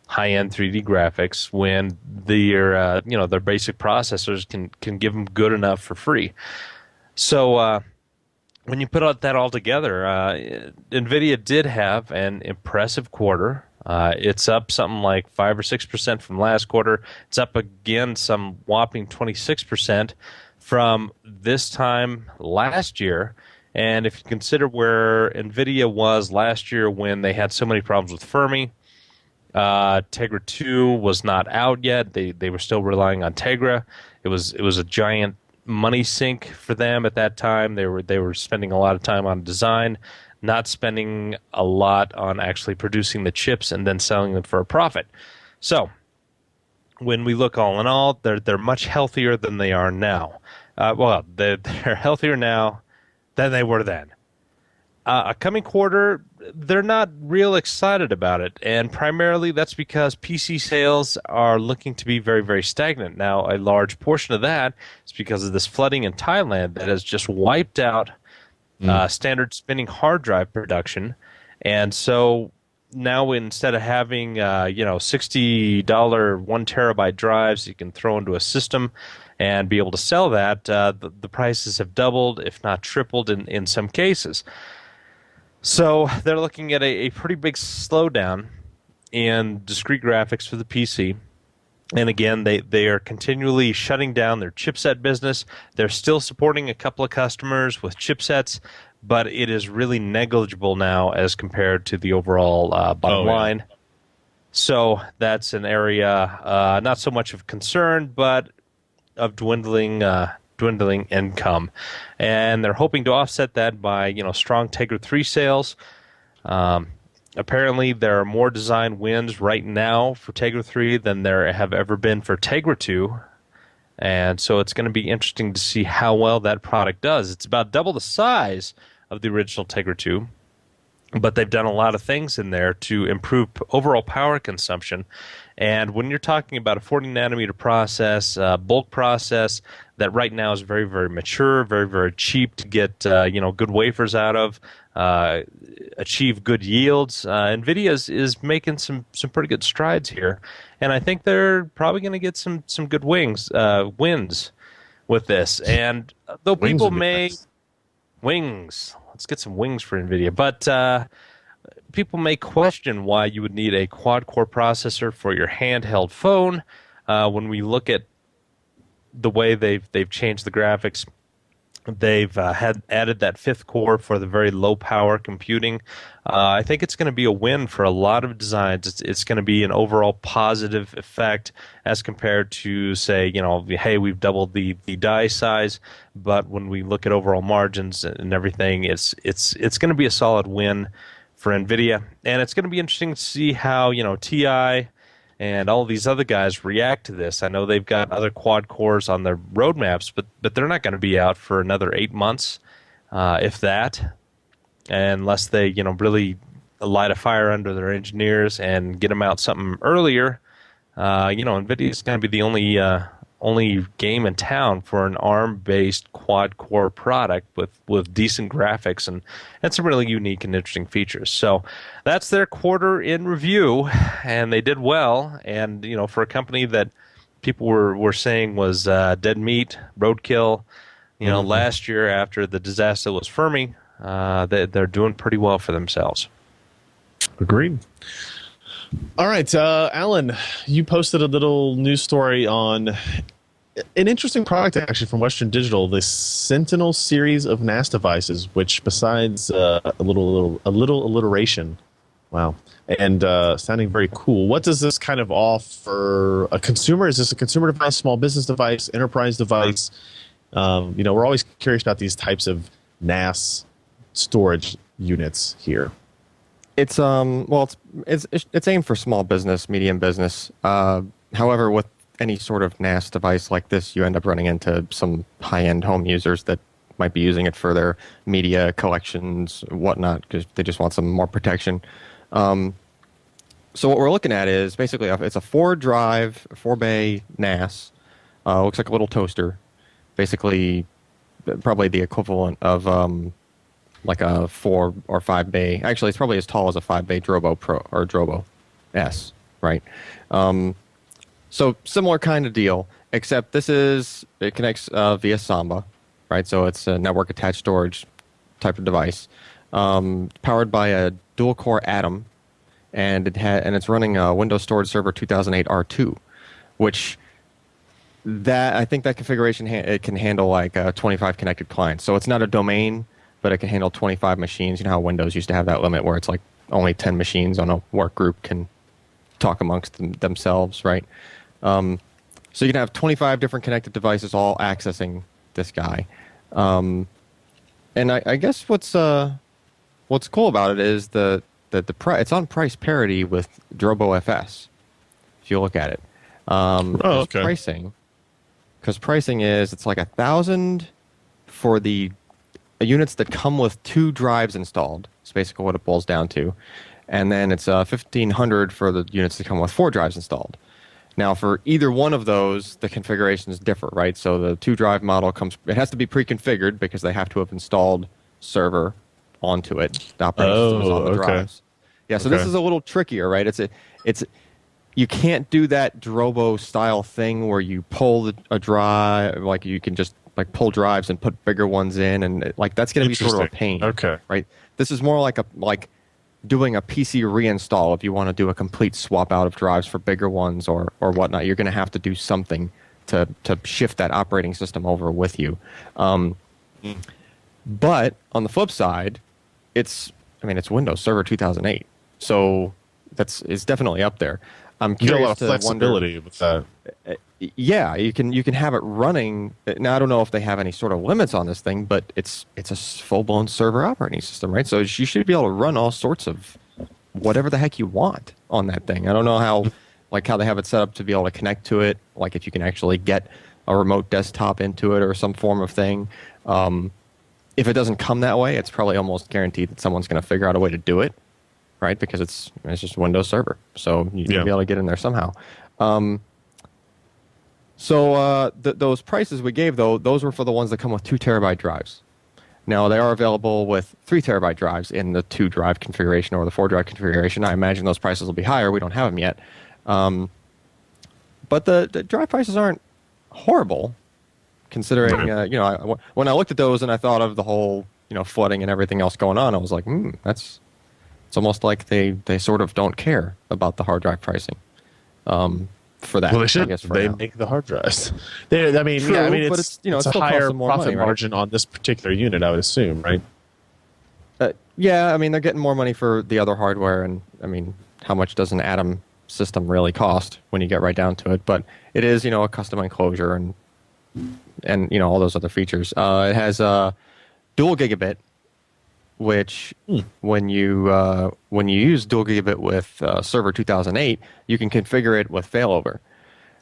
high-end 3D graphics when their basic processors can give them good enough for free. So when you put that all together, NVIDIA did have an impressive quarter. It's up something like 5 or 6% from last quarter. It's up again some whopping 26% from this time last year. And if you consider where NVIDIA was last year when they had so many problems with Fermi, Tegra 2 was not out yet. They were still relying on Tegra. It was a giant money sink for them at that time. They were spending a lot of time on design, not spending a lot on actually producing the chips and then selling them for a profit. So when we look all in all, they're much healthier than they are now. They're healthier now than they were then. A coming quarter, they're not real excited about it, and primarily that's because PC sales are looking to be very, very stagnant. Now, a large portion of that is because of this flooding in Thailand that has just wiped out standard spinning hard drive production, and so now instead of having $60 1 terabyte drives you can throw into a system and be able to sell that, the prices have doubled, if not tripled in some cases. So they're looking at a pretty big slowdown in discrete graphics for the PC. And again, they are continually shutting down their chipset business. They're still supporting a couple of customers with chipsets, but it is really negligible now as compared to the overall bottom line. So that's an area not so much of concern, but of dwindling income, and they're hoping to offset that by strong Tegra 3 sales. Apparently, there are more design wins right now for Tegra 3 than there have ever been for Tegra 2, and so it's going to be interesting to see how well that product does. It's about double the size of the original Tegra 2, but they've done a lot of things in there to improve overall power consumption. And when you're talking about a 40-nanometer process, bulk process, that right now is very, very mature, very, very cheap to get good wafers out of, achieve good yields. NVIDIA is making some pretty good strides here, and I think they're probably going to get some good wins with this. And though people wings, let's get some wings for NVIDIA, but people may question why you would need a quad-core processor for your handheld phone. When we look at the way they've changed the graphics, they've added that fifth core for the very low-power computing. I think it's going to be a win for a lot of designs. It's going to be an overall positive effect as compared to, say, hey, we've doubled the die size, but when we look at overall margins and everything, it's going to be a solid win for NVIDIA, and it's going to be interesting to see how TI and all these other guys react to this. I know they've got other quad cores on their roadmaps, but they're not going to be out for another 8 months, if that, unless they really light a fire under their engineers and get them out something earlier. NVIDIA is going to be the only game in town for an ARM-based quad-core product with decent graphics and some really unique and interesting features. So that's their quarter in review, and they did well. And for a company that people were saying was dead meat, roadkill, last year after the disaster was Fermi, they're doing pretty well for themselves. Agreed. All right, Alan, you posted a little news story on an interesting product, actually, from Western Digital, the Sentinel series of NAS devices, which besides a little alliteration, wow, and sounding very cool. What does this kind of offer a consumer? Is this a consumer device, small business device, enterprise device? We're always curious about these types of NAS storage units here. It's it's aimed for small business, medium business. However, with any sort of NAS device like this, you end up running into some high-end home users that might be using it for their media collections, whatnot, because they just want some more protection. So what we're looking at is basically it's a 4-drive, 4-bay NAS. Looks like a little toaster, basically probably the equivalent of like a 4 or 5 bay. Actually, it's probably as tall as a 5 bay Drobo Pro or Drobo S, right? So similar kind of deal, except it connects via Samba, right? So it's a network attached storage type of device, powered by a dual core Atom, and it's running Windows Storage Server 2008 R2, which I think that configuration it can handle like 25 connected clients. So it's not a domain, but it can handle 25 machines. You know how Windows used to have that limit where it's like only 10 machines on a work group can talk amongst themselves, right? So you can have 25 different connected devices all accessing this guy. And I guess what's cool about it is the it's on price parity with Drobo FS. If you look at it, okay. Pricing is it's like $1,000 for the units that come with 2 drives installed. It's basically what it boils down to, and then it's $1,500 for the units that come with 4 drives installed. Now, for either one of those, the configurations differ, right? So the 2-drive model it has to be pre-configured because they have to have installed server onto it. The operating system is on the drives. Yeah, so this is a little trickier, right? You can't do that Drobo style thing where you pull a drive, like you can just like pull drives and put bigger ones in, and like that's going to be sort of a pain. Okay, right? This is more like doing a PC reinstall. If you want to do a complete swap out of drives for bigger ones or whatnot, you're going to have to do something to shift that operating system over with you. But on the flip side, it's Windows Server 2008, so it's definitely up there. I'm curious you got a lot of flexibility with that. Yeah, you can have it running. Now I don't know if they have any sort of limits on this thing, but it's a full-blown server operating system, right? So you should be able to run all sorts of whatever the heck you want on that thing. I don't know how they have it set up to be able to connect to it, like if you can actually get a remote desktop into it or some form of thing. If it doesn't come that way, it's probably almost guaranteed that someone's going to figure out a way to do it, right? Because it's just Windows Server, so you'll be able to get in there somehow. Those prices we gave, though, those were for the ones that come with 2 terabyte drives. Now, they are available with 3 terabyte drives in the 2-drive configuration or the 4-drive configuration. I imagine those prices will be higher. We don't have them yet. But the drive prices aren't horrible, considering, when I looked at those and I thought of the whole, flooding and everything else going on, I was like, it's almost like they sort of don't care about the hard drive pricing. For that, well, they should. I guess They now. make the hard drives. True, It's it a still higher costs them more profit money, right? margin on this particular unit, I would assume, right? Yeah, they're getting more money for the other hardware, and how much does an Atom system really cost when you get right down to it? But it is, a custom enclosure and all those other features. It has dual gigabit, which when you use dual gigabit with Server 2008, you can configure it with failover.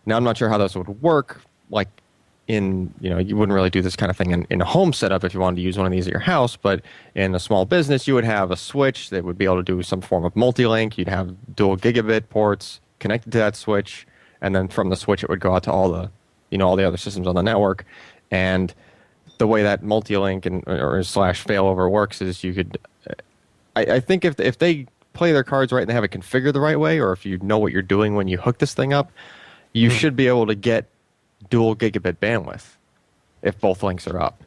Now, I'm not sure how this would work. Like you wouldn't really do this kind of thing in a home setup if you wanted to use one of these at your house, but in a small business, you would have a switch that would be able to do some form of multi-link. You'd have dual gigabit ports connected to that switch, and then from the switch, it would go out to all the other systems on the network. And the way that multi-link or / failover works is you could, I think if they play their cards right and they have it configured the right way, or if you know what you're doing when you hook this thing up, you should be able to get dual gigabit bandwidth if both links are up.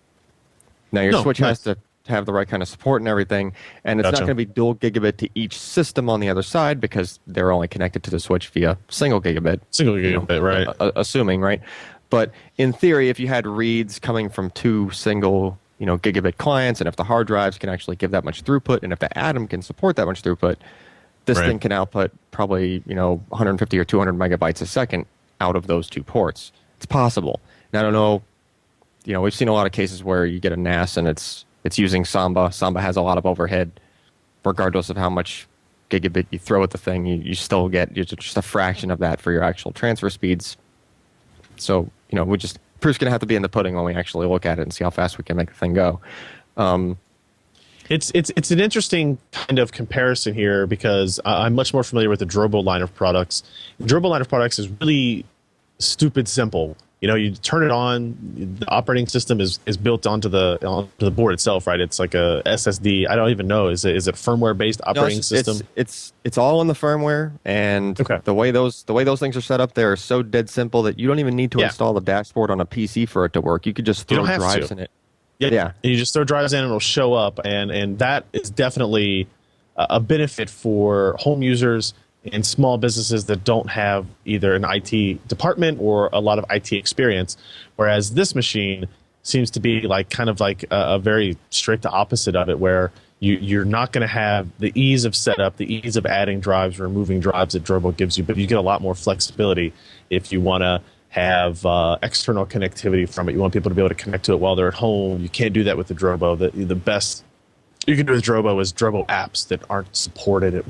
Now your switch has to have the right kind of support and everything, and it's not going to be dual gigabit to each system on the other side because they're only connected to the switch via single gigabit. Single gigabit, right? Assuming, right? But in theory, if you had reads coming from 2 single, gigabit clients, and if the hard drives can actually give that much throughput, and if the Atom can support that much throughput, this thing can output probably, 150 or 200 megabytes a second out of those 2 ports. It's possible. Now, I don't know, we've seen a lot of cases where you get a NAS and it's using Samba. Samba has a lot of overhead, regardless of how much gigabit you throw at the thing. You still get just a fraction of that for your actual transfer speeds. So, proof's going to have to be in the pudding when we actually look at it and see how fast we can make the thing go. It's an interesting kind of comparison here because I'm much more familiar with the Drobo line of products. The Drobo line of products is really stupid simple. You turn it on. The operating system is built onto the board itself, right? It's like a SSD. I don't even know. Is it firmware based operating system? It's all in the firmware, and Okay. the way those things are set up, they're so dead simple that you don't even need to Yeah. install the dashboard on a PC for it to work. You could just You throw don't have drives to. in it. Yeah. Yeah. And you just throw drives in and it'll show up. And that is definitely a benefit for home users and small businesses that don't have either an IT department or a lot of IT experience. Whereas this machine seems to be kind of like a very strict opposite of it, where you're not going to have the ease of setup, the ease of adding drives, removing drives that Drobo gives you, but you get a lot more flexibility if you want to have external connectivity from it. You want people to be able to connect to it while they're at home. You can't do that with the Drobo. The best you can do with Drobo is Drobo apps that aren't supported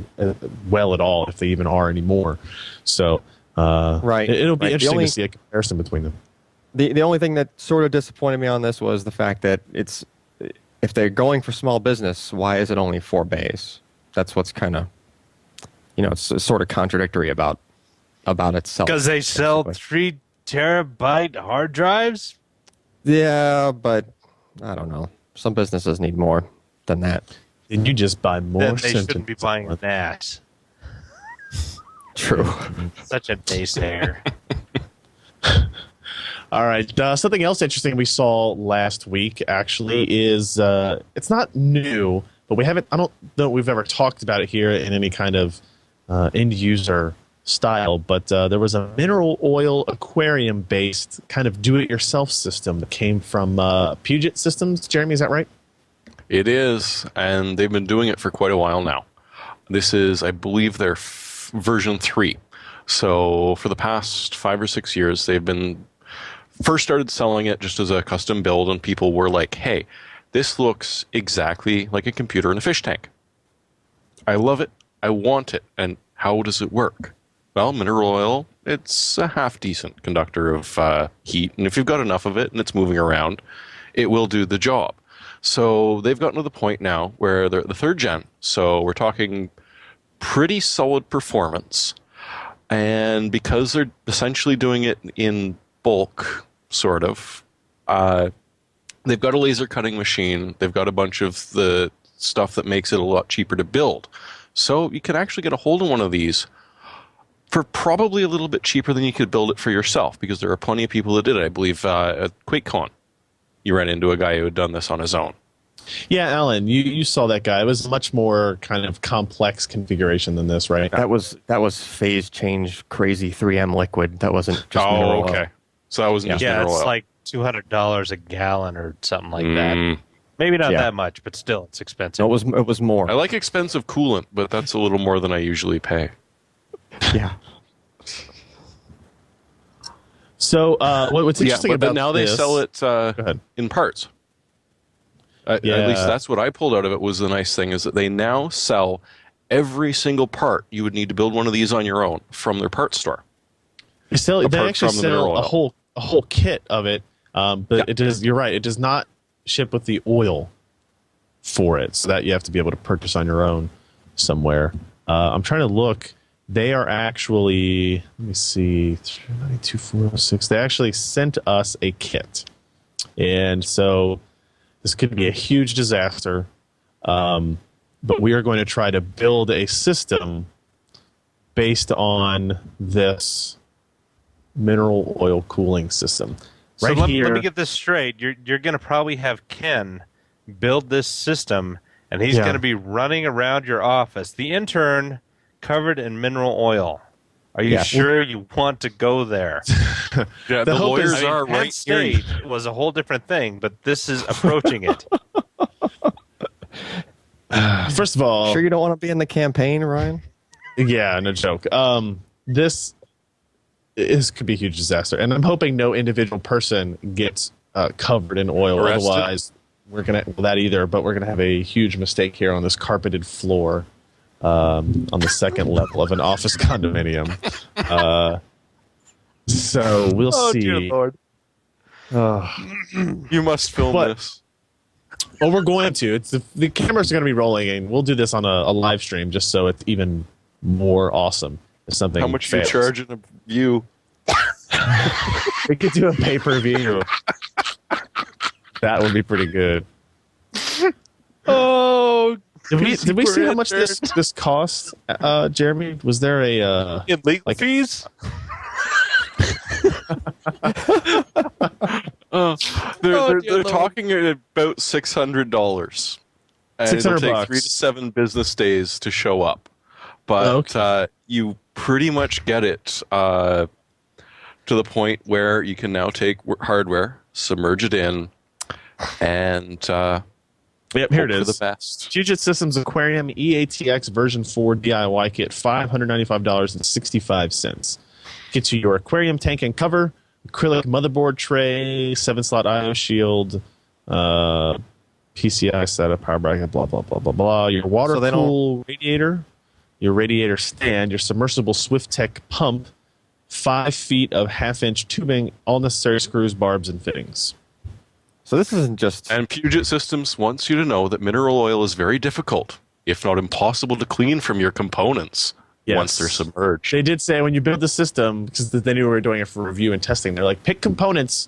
well at all, if they even are anymore. So Right. it'll be Right. interesting to see a comparison between them. The only thing that sort of disappointed me on this was the fact that if they're going for small business, why is it only 4 bays? That's what's kind of, it's sort of contradictory about itself. Because they sell basically. 3 terabyte hard drives. Yeah, but I don't know. Some businesses need more than that. And you just buy more Then they shouldn't sentences. be buying that. True. Such a naysayer. All right. Something else interesting we saw last week actually is it's not new, but I don't know we've ever talked about it here in any kind of end user style, but there was a mineral oil aquarium based kind of do it yourself system that came from Puget Systems. Jeremy, is that right? It is, and they've been doing it for quite a while now. This is, I believe, their version 3. So for the past 5 or 6 years, they've been first started selling it just as a custom build, and people were like, hey, this looks exactly like a computer in a fish tank. I love it. I want it. And how does it work? Well, mineral oil, it's a half-decent conductor of heat, and if you've got enough of it and it's moving around, it will do the job. So they've gotten to the point now where they're at the 3rd gen, so we're talking pretty solid performance, and because they're essentially doing it in bulk, sort of, they've got a laser cutting machine, they've got a bunch of the stuff that makes it a lot cheaper to build. So you can actually get a hold of one of these for probably a little bit cheaper than you could build it for yourself, because there are plenty of people that did it. I believe at QuakeCon, you ran into a guy who had done this on his own. Yeah, Alan, you saw that guy. It was much more kind of complex configuration than this, right? That was phase change crazy 3M liquid. That wasn't just mineral oil. So that wasn't just Yeah, mineral it's oil. like $200 a gallon or something like that. Maybe not Yeah. that much, but still, it's expensive. No, it was more. I like expensive coolant, but that's a little more than I usually pay. Yeah. So what's interesting but about now this, they sell it ahead. in parts. At least that's what I pulled out of it. Was the nice thing is that they now sell every single part you would need to build one of these on your own from their parts store. They apart actually from the mineral sell oil. a whole kit of it, but it does. You're right. It does not ship with the oil for it, so that you have to be able to purchase on your own somewhere. I'm trying to look. They are actually, let me see, 392,406. They actually sent us a kit, and so this could be a huge disaster. But we are going to try to build a system based on this mineral oil cooling system. So Right let here, me get this straight. You're going to probably have Ken build this system, and he's Yeah. going to be running around your office. The intern covered in mineral oil. Are you Yeah. sure you want to go there? Yeah, The the hope is- lawyers I mean, are Penn right State here. was a whole different thing, but this is approaching it. first of all, Sure you don't want to be in the campaign, Ryan? yeah, no joke. This could be a huge disaster, and I'm hoping no individual person gets covered in oil. Arrested? Otherwise, we're gonna that either. But we're gonna have a huge mistake here on this carpeted floor on the 2nd level of an office condominium. So we'll see. Lord. You must film But- this. Well, we're going to. It's the cameras are going to be rolling, and we'll do this on a live stream just so it's even more awesome. If something How much do you fails. charge in a view? We could do a pay-per-view. That would be pretty good. Oh, Did we see how much this cost, Jeremy? Was there a in legal like- fees? They're Lord. talking about $600. And it'll take $600. 3 to 7 business days to show up. But you pretty much get it to the point where you can now take hardware, submerge it in, and Yep, here it hope for is. the best. Puget Systems Aquarium EATX version 4 DIY kit, $595.65. Gets you your aquarium tank and cover, acrylic motherboard tray, 7-slot I/O shield, PCI setup, power bracket, blah blah blah blah blah. Your water So they cool radiator, your radiator stand, your submersible SwiftTech pump, 5 feet of 1/2-inch tubing, all necessary screws, barbs, and fittings. So this isn't just. And Puget Systems wants you to know that mineral oil is very difficult, if not impossible, to clean from your components Yes. once they're submerged. They did say when you build the system, because they knew we were doing it for review and testing, they're like, pick components,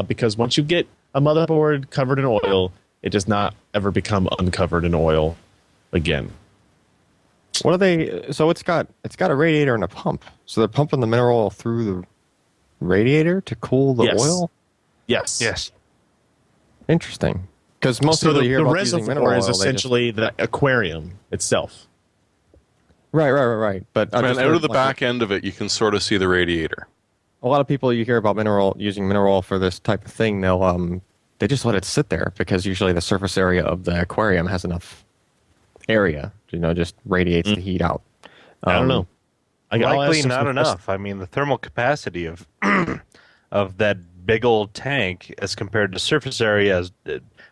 because once you get a motherboard covered in oil, it does not ever become uncovered in oil again. What are they? So it's got a radiator and a pump. So they're pumping the mineral oil through the radiator to cool the Yes. oil. Yes. Yes. Interesting. Because most So people the, you hear the about using mineral reservoir oil, is they just- essentially the aquarium itself. Right. But I And just out heard, of the like, back end of it, you can sort of see the radiator. a lot of people you hear about using mineral oil for this type of thing, they just let it sit there because usually the surface area of the aquarium has enough area, just radiates the heat out. I don't know. I'll ask Likely them not some enough. I mean, the thermal capacity of of that big old tank as compared to surface area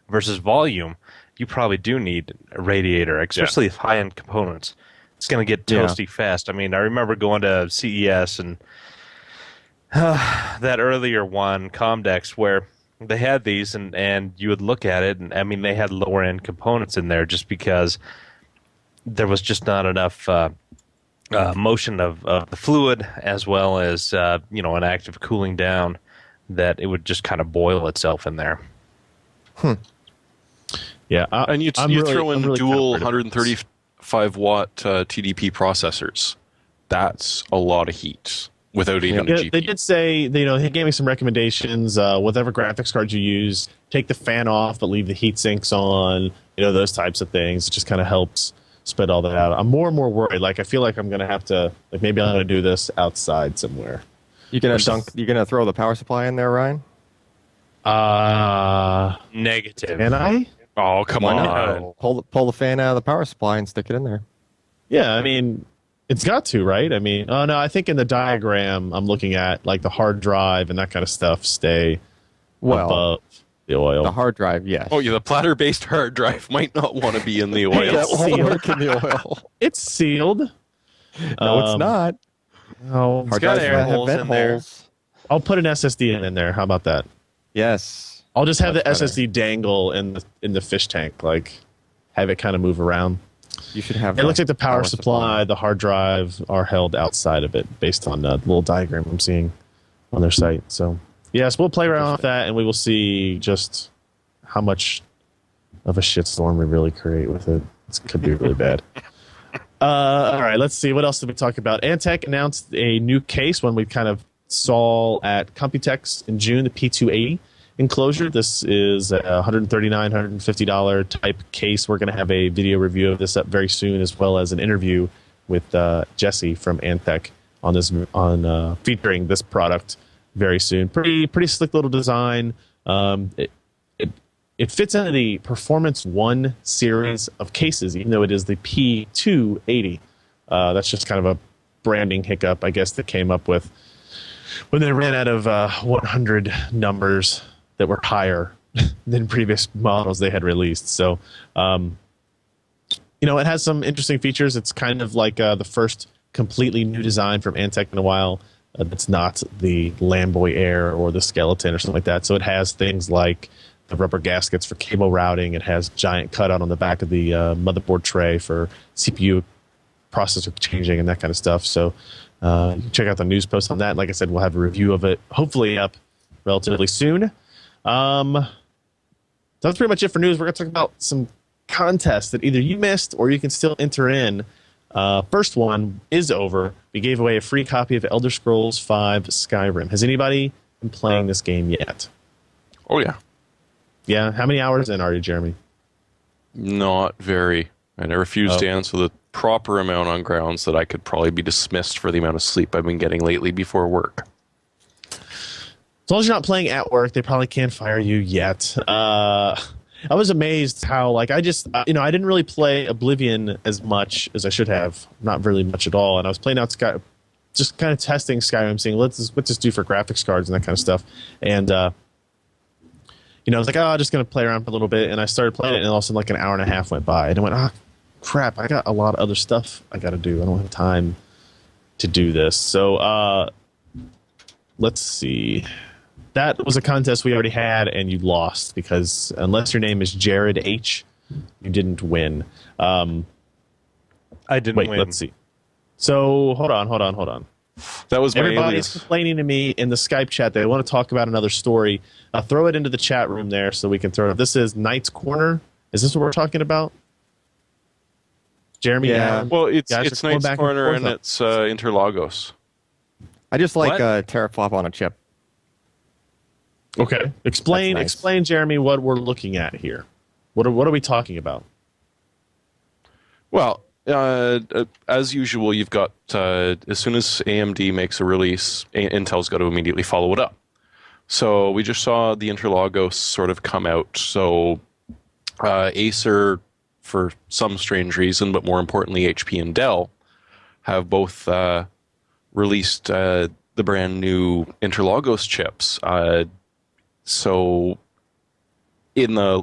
versus volume, you probably do need a radiator, especially if high-end components. It's going to get Yeah. toasty fast. I mean, I remember going to CES and that earlier one, Comdex, where they had these and you would look at it, and I mean, they had lower-end components in there just because there was just not enough motion of the fluid as well as an active cooling down that it would just kind of boil itself in there. Yeah, And you I'm throw in really kind of dual worried about this. 135-watt TDP processors. That's a lot of heat without even a Yeah, GPU. they did say, he gave me some recommendations. Whatever graphics cards you use, take the fan off, but leave the heat sinks on. Those types of things. It just kind of helps spread all that out. I'm more and more worried. Like, I feel like I'm going to have to, maybe I'm going to do this outside somewhere. You're gonna throw the power supply in there, Ryan? Negative. Can I? Oh, come Why on. not? Pull the fan out of the power supply and stick it in there. Yeah, I mean, it's got to, right? I mean, oh no, I think in the diagram I'm looking at, like the hard drive and that kind of stuff stay Well, above the oil. the hard drive, yes. Oh, yeah, the platter-based hard drive might not want to be in the oil. That won't sealed. work in the oil. It's sealed. No, it's not. No, Hard got drives air have holes vent in there. holes. I'll put an SSD in there. How about that? Yes. I'll just have the That's better. SSD dangle in the fish tank, like have it kind of move around. You should have. It looks like the power supply, the hard drive are held outside of it, based on the little diagram I'm seeing on their site. So yes, we'll play around with that, and we will see just how much of a shitstorm we really create with it. It could be really bad. All right, let's see. What else did we talk about? Antec announced a new case, one we kind of saw at Computex in June, the P280 enclosure. This is a $139, $150 type case. We're going to have a video review of this up very soon, as well as an interview with Jesse from Antec on featuring this product very soon. Pretty slick little design. It fits into the Performance 1 series of cases, even though it is the P280. That's just kind of a branding hiccup, I guess, that came up with when they ran out of 100 numbers that were higher than previous models they had released. So, it has some interesting features. It's kind of like the first completely new design from Antec in a while. That's not the Lamboy Air or the Skeleton or something like that. So it has things like the rubber gaskets for cable routing. It has giant cutout on the back of the motherboard tray for CPU processor changing and that kind of stuff. So you can check out the news post on that. Like I said, we'll have a review of it hopefully up relatively soon. That's pretty much it for news. We're going to talk about some contests that either you missed or you can still enter in. First one is over. We gave away a free copy of Elder Scrolls V Skyrim. Has anybody been playing this game yet? Oh, yeah. Yeah? How many hours in are you, Jeremy? Not very. And I refuse to answer the proper amount on grounds that I could probably be dismissed for the amount of sleep I've been getting lately before work. As long as you're not playing at work, they probably can't fire you yet. I was amazed how, like, I didn't really play Oblivion as much as I should have. Not really much at all. And I was playing out just kind of testing Skyrim, seeing what's this do for graphics cards and that kind of stuff. And, I was like, I'm just going to play around for a little bit. And I started playing it, and all of a sudden, like, an hour and a half went by. And I went, crap, I got a lot of other stuff I got to do. I don't have time to do this. So, let's see. That was a contest we already had, and you lost because unless your name is Jared H, you didn't win. I didn't win. Let's see. So hold on. That was my Everybody's alias. complaining to me in the Skype chat. They want to talk about another story. Throw it into the chat room there so we can throw it. This is Knight's Corner. Is this what we're talking about? Jeremy? Yeah. Allen? Well, it's Guys are going Knight's back and Corner forth and on- it's Interlagos. I just like What? teraflop on a chip. Okay. Explain, That's nice. Jeremy, what we're looking at here. What are we talking about? Well, as usual, you've got as soon as AMD makes a release, Intel's got to immediately follow it up. So we just saw the Interlagos sort of come out. So Acer, for some strange reason, but more importantly, HP and Dell, have both released the brand new Interlagos chips. So in the,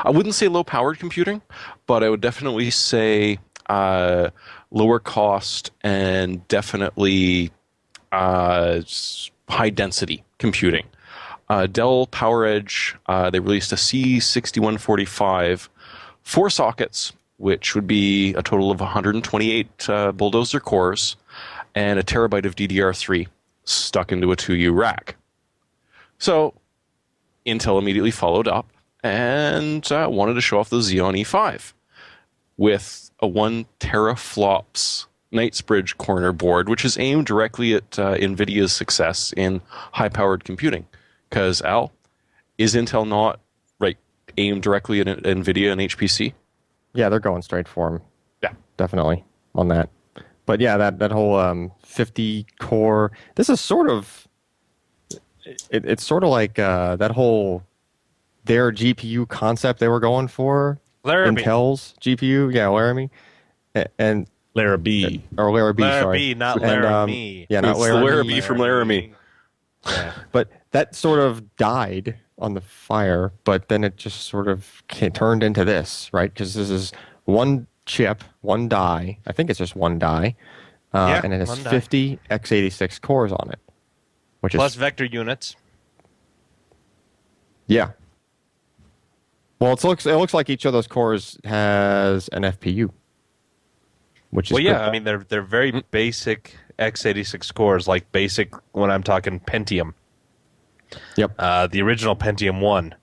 I wouldn't say low-powered computing, but I would definitely say lower cost and definitely high-density computing. Dell PowerEdge, they released a C6145, 4 sockets, which would be a total of 128 Bulldozer cores, and a terabyte of DDR3 stuck into a 2U rack. So Intel immediately followed up and wanted to show off the Xeon E5 with a 1 teraflops Knightsbridge corner board, which is aimed directly at NVIDIA's success in high-powered computing. Because, Al, is Intel not aimed directly at NVIDIA and HPC? Yeah, they're going straight for him. Yeah. Definitely on that. But yeah, that whole 50 core. This is sort of. It's sort of like that whole their GPU concept they were going for. Laramie. Intel's GPU, yeah, Laramie, and Larrabee. or Larrabee, sorry. Laramie, not And, Laramie. yeah, not It's the Laramie. Laramie from Laramie. Yeah. But that sort of died on the fire, but then it just sort of turned into this, right? Because this is one chip, one die. I think it's just one die, Yeah, and it has one die. 50 x86 cores on it, which Plus is vector units. yeah. Well, it looks like each of those cores has an FPU, which is Well, yeah, good. I mean they're very basic x86 cores, like basic when I'm talking Pentium. Yep. The original Pentium 1,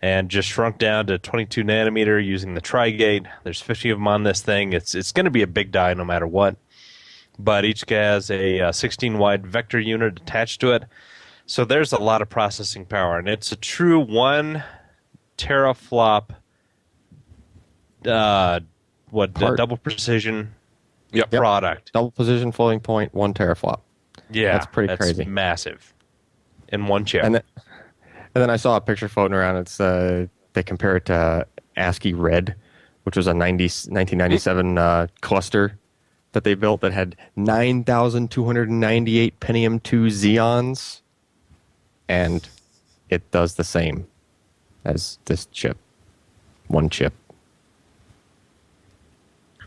and just shrunk down to 22 nanometer using the Tri-Gate. There's 50 of them on this thing. It's going to be a big die no matter what. But each has a 16 wide vector unit attached to it. So there's a lot of processing power, and it's a true 1 teraflop double precision Yep. product. Double position floating point, 1 teraflop. Yeah, That's pretty crazy. Massive in one chip. And then I saw a picture floating around. It's they compare it to ASCII Red, which was a 1997 cluster that they built that had 9,298 Pentium 2 Xeons, and it does the same as this chip. One chip.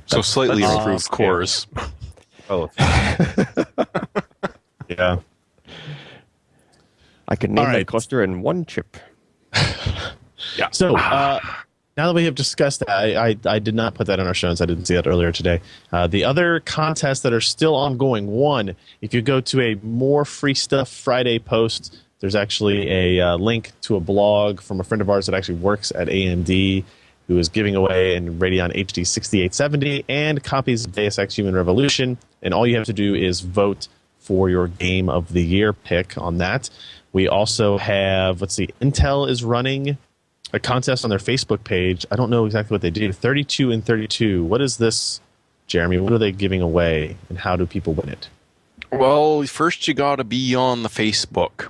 So slightly that's improved awesome. cores. Oh, Yeah. I could name All right. that cluster in one chip. So Now that we have discussed that, I did not put that in our show notes. I didn't see that earlier today. The other contests that are still ongoing, one, if you go to a More Free Stuff Friday post, there's actually a link to a blog from a friend of ours that actually works at AMD who is giving away a Radeon HD 6870 and copies of Deus Ex Human Revolution. And all you have to do is vote for your Game of the Year pick on that. We also have, let's see, Intel is running a contest on their Facebook page. I don't know exactly what they do. 32 and 32. What is this, Jeremy? What are they giving away, and how do people win it? Well, first you got to be on the Facebook.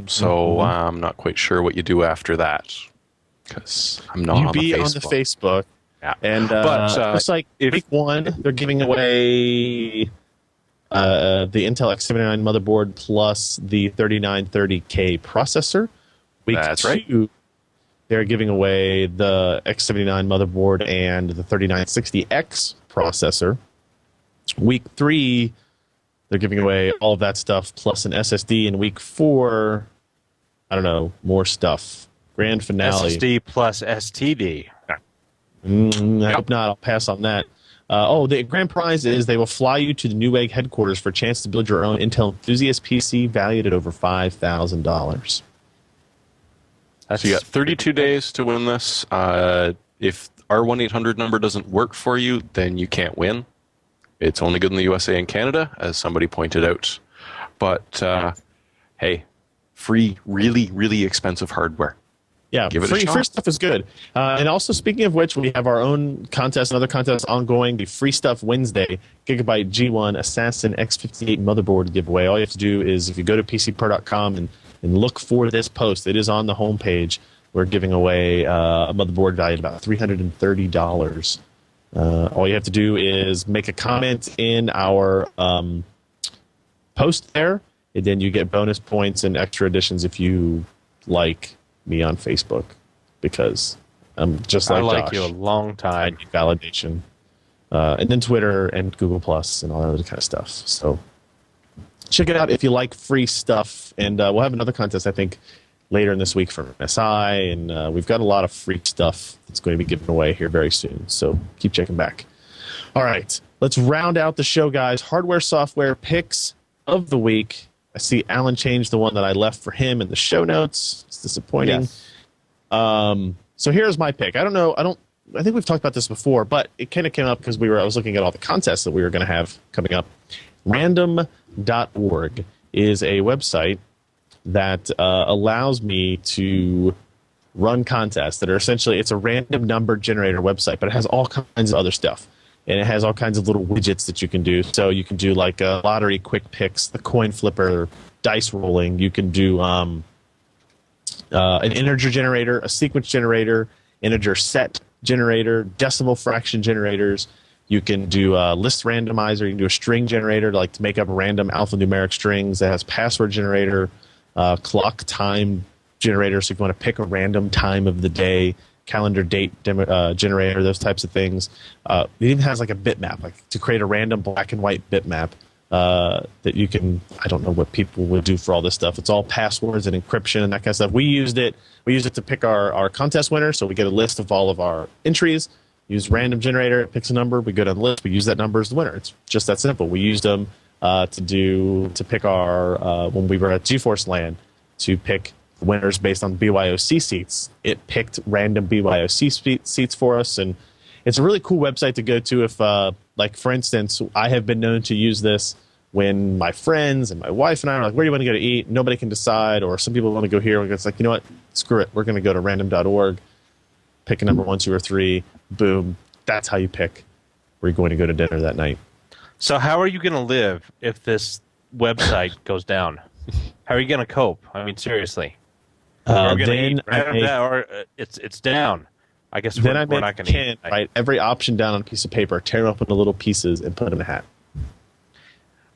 So I'm not quite sure what you do after that, because I'm not You on the be Facebook. on the Facebook. Yeah. And But, looks like week one, they're giving away the Intel X79 motherboard plus the 3930K processor. Week That's two, right. they're giving away the X79 motherboard and the 3960X processor. Week three, they're giving away all of that stuff plus an SSD. In week four, I don't know, more stuff. Grand finale. SSD plus STD. I hope not. I'll pass on that. The grand prize is they will fly you to the Newegg headquarters for a chance to build your own Intel Enthusiast PC valued at over $5,000. So you got 32 days to win this. If our 1-800 number doesn't work for you, then you can't win. It's only good in the USA and Canada, as somebody pointed out. But hey, free, really, really expensive hardware. Yeah, Give it a shot. free stuff is good. And also, speaking of which, we have our own contest and other contests ongoing. The Free Stuff Wednesday Gigabyte G1 Assassin X58 motherboard giveaway. All you have to do is, if you go to PCPro.com and look for this post, it is on the homepage. We're giving away a motherboard valued about $330. All you have to do is make a comment in our post there, and then you get bonus points and extra additions if you like me on Facebook, because I'm just like I like Josh. you a long I time. need validation. And then Twitter and Google Plus and all that other kind of stuff. So check it out if you like free stuff. And we'll have another contest, I think, later in this week from SI. And we've got a lot of free stuff that's going to be given away here very soon. So keep checking back. All right. Let's round out the show, guys. Hardware, software picks of the week. I see Alan changed the one that I left for him in the show notes. It's disappointing. Yes. So here's my pick. I don't know. I think we've talked about this before, but it kind of came up because I was looking at all the contests that we were going to have coming up. Random.org is a website that allows me to run contests that are essentially, it's a random number generator website, but it has all kinds of other stuff. And it has all kinds of little widgets that you can do. So you can do like a lottery quick picks, the coin flipper, dice rolling. You can do an integer generator, a sequence generator, integer set generator, decimal fraction generators. You can do a list randomizer. You can do a string generator to make up random alphanumeric strings. It has password generator, clock time generator. So if you want to pick a random time of the day, calendar date generator, those types of things. It even has like a bitmap, like to create a random black and white bitmap that you can, I don't know what people would do for all this stuff. It's all passwords and encryption and that kind of stuff. We used it to pick our contest winner. So we get a list of all of our entries, use random generator, it picks a number, we go down the list, we use that number as the winner. It's just that simple. We used them to pick our, when we were at GeForce LAN, to pick winners based on BYOC seats. It picked random BYOC seats for us, and it's a really cool website to go to if, like, for instance, I have been known to use this when my friends and my wife and I are like, where do you want to go to eat? Nobody can decide, or some people want to go here. It's like, you know what? Screw it. We're going to go to random.org, pick a number 1, 2, or 3. Boom. That's how you pick where you're going to go to dinner that night. So how are you going to live if this website goes down? How are you going to cope? I mean, seriously. We're gonna eat it's down. I guess we're not going to eat. Write every option down on a piece of paper, tear them up into little pieces, and put them in a hat.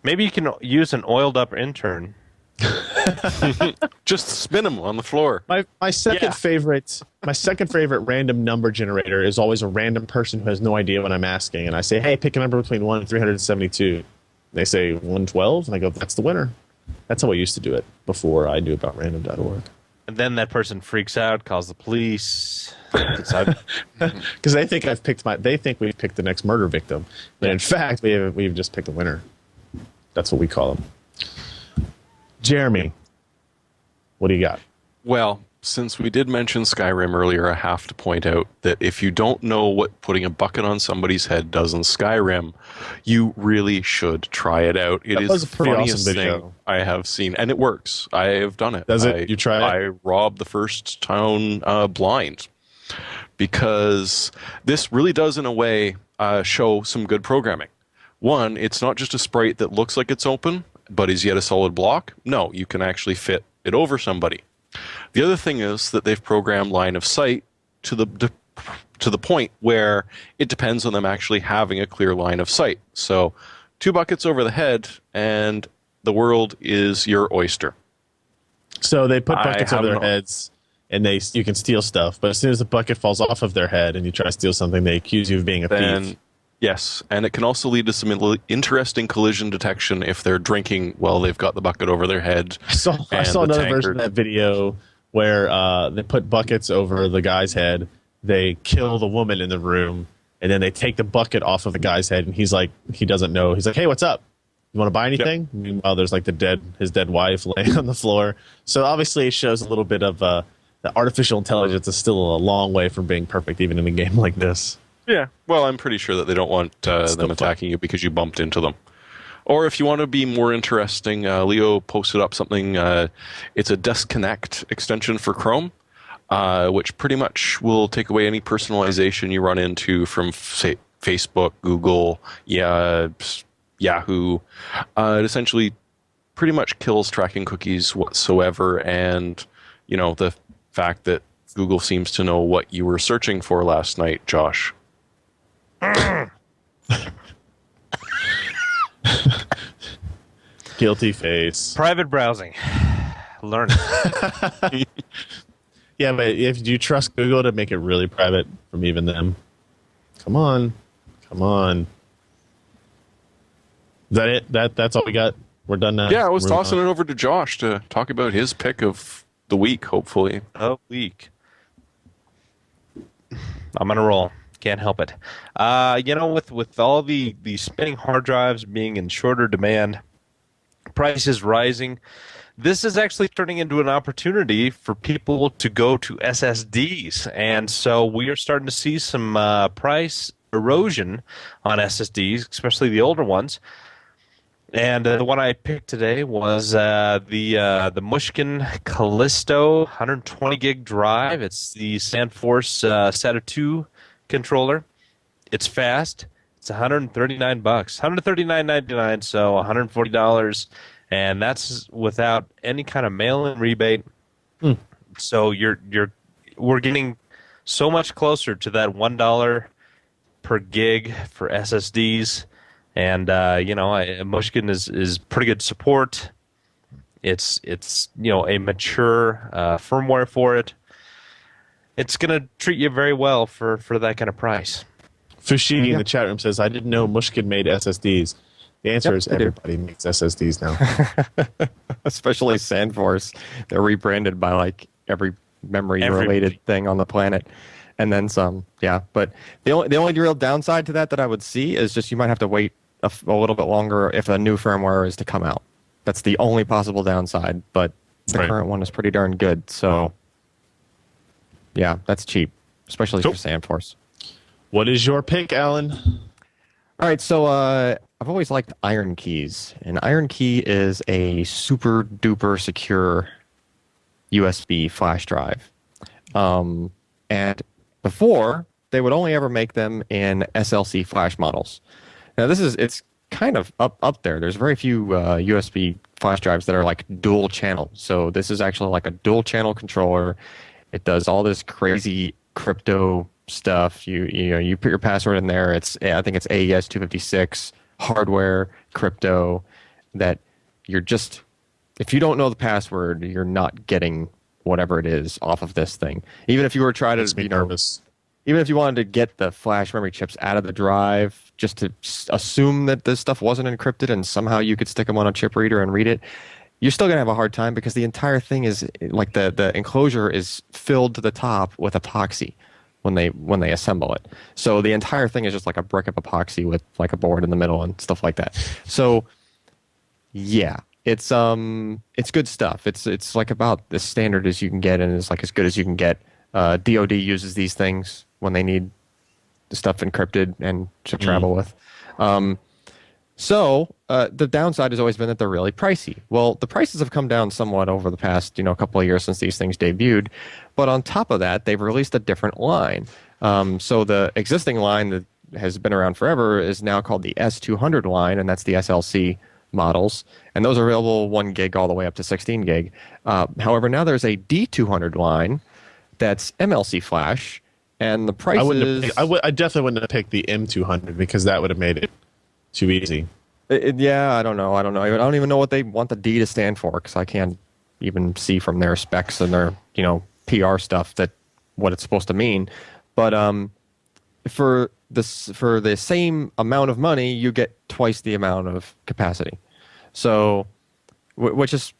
Maybe you can use an oiled up intern. Just spin them on the floor. My second favorite random number generator is always a random person who has no idea what I'm asking, and I say, hey, pick a number between 1 and 372. They say 112, and I go, that's the winner. That's how I used to do it before I knew about random.org. And then that person freaks out, calls the police. Decide- Because they think they think we've picked the next murder victim, but in fact we've just picked a winner. That's what we call them. Jeremy, what do you got? Well, since we did mention Skyrim earlier, I have to point out that if you don't know what putting a bucket on somebody's head does in Skyrim, you really should try it out. It That is was a the pretty funniest awesome video. thing I have seen, and it works. I have done it. Does it? You try it? I robbed the first town blind, because this really does, in a way, show some good programming. One, it's not just a sprite that looks like it's open, but is yet a solid block. No, you can actually fit it over somebody. The other thing is that they've programmed line of sight to the point where it depends on them actually having a clear line of sight. So 2 buckets over the head, and the world is your oyster. So they put buckets I over their haven't- heads, and you can steal stuff. But as soon as the bucket falls off of their head, and you try to steal something, they accuse you of being a thief. Then, yes, and it can also lead to some interesting collision detection if they're drinking while they've got the bucket over their head. I saw and the another version tankard. of that video where they put buckets over the guy's head. They kill the woman in the room, and then they take the bucket off of the guy's head, and he doesn't know. He's like, "Hey, what's up? You want to buy anything?" Meanwhile, there's like his dead wife laying on the floor. So obviously, it shows a little bit of the artificial intelligence is still a long way from being perfect, even in a game like this. Yeah, well, I'm pretty sure that they don't want them fun. attacking you because you bumped into them. Or if you want to be more interesting, Leo posted up something. It's a Disconnect extension for Chrome, which pretty much will take away any personalization you run into from, say, Facebook, Google, Yahoo. It essentially pretty much kills tracking cookies whatsoever, and the fact that Google seems to know what you were searching for last night, Josh. Guilty face. Private browsing. Learn it. Yeah, but if you trust Google to make it really private from even them, come on. Is that it? That's all we got. We're done now. Yeah, I was Moving tossing on. it over to Josh to talk about his pick of the week, hopefully. A week. I'm on a roll. Can't help it. With all the spinning hard drives being in shorter demand, prices rising, this is actually turning into an opportunity for people to go to SSDs. And so we are starting to see some price erosion on SSDs, especially the older ones. And the one I picked today was the Mushkin Callisto 120 gig drive. It's the SandForce SATA 2 controller. It's fast. It's $139, $139.99, so $140, and that's without any kind of mail-in rebate. So we're getting so much closer to that $1 per gig for SSDs. And Mushkin is pretty good support. It's a mature firmware for it. It's gonna treat you very well for that kind of price. Fushigi in the chat room says, "I didn't know Mushkin made SSDs." The answer is they do. everybody makes SSDs now. Especially SandForce. They're rebranded by like every memory-related thing on the planet, and then some. Yeah, but the only real downside to that I would see is just you might have to wait a little bit longer if a new firmware is to come out. That's the only possible downside, but the Right. current one is pretty darn good. So, yeah, that's cheap, especially Cool. for SandForce. What is your pick, Alan? All right, so I've always liked Iron Keys, and Iron Key is a super duper secure USB flash drive. And before, they would only ever make them in SLC flash models. Now it's kind of up there. There's very few USB flash drives that are like dual channel. So this is actually like a dual channel controller. It does all this crazy crypto stuff. You put your password in there. I think it's AES 256 hardware crypto that you're just, if you don't know the password, you're not getting whatever it is off of this thing. Even if you were trying Makes to, me nervous. even if you wanted to get the flash memory chips out of the drive, just to assume that this stuff wasn't encrypted and somehow you could stick them on a chip reader and read it, you're still gonna have a hard time because the entire thing is like the enclosure is filled to the top with epoxy when they assemble it. So the entire thing is just like a brick of epoxy with like a board in the middle and stuff like that. So yeah, it's good stuff. It's like about as standard as you can get, and it's like as good as you can get. DoD uses these things when they need the stuff encrypted and to travel with. So the downside has always been that they're really pricey. Well, the prices have come down somewhat over the past couple of years since these things debuted. But on top of that, they've released a different line. So the existing line that has been around forever is now called the S200 line, and that's the SLC models. And those are available 1 gig all the way up to 16 gig. However, now there's a D200 line that's MLC flash, and the price I definitely wouldn't have picked the M200 because that would have made it too easy. Yeah, I don't know. I don't even know what they want the D to stand for because I can't even see from their specs and their PR stuff that what it's supposed to mean. But for the same amount of money, you get twice the amount of capacity. So, which is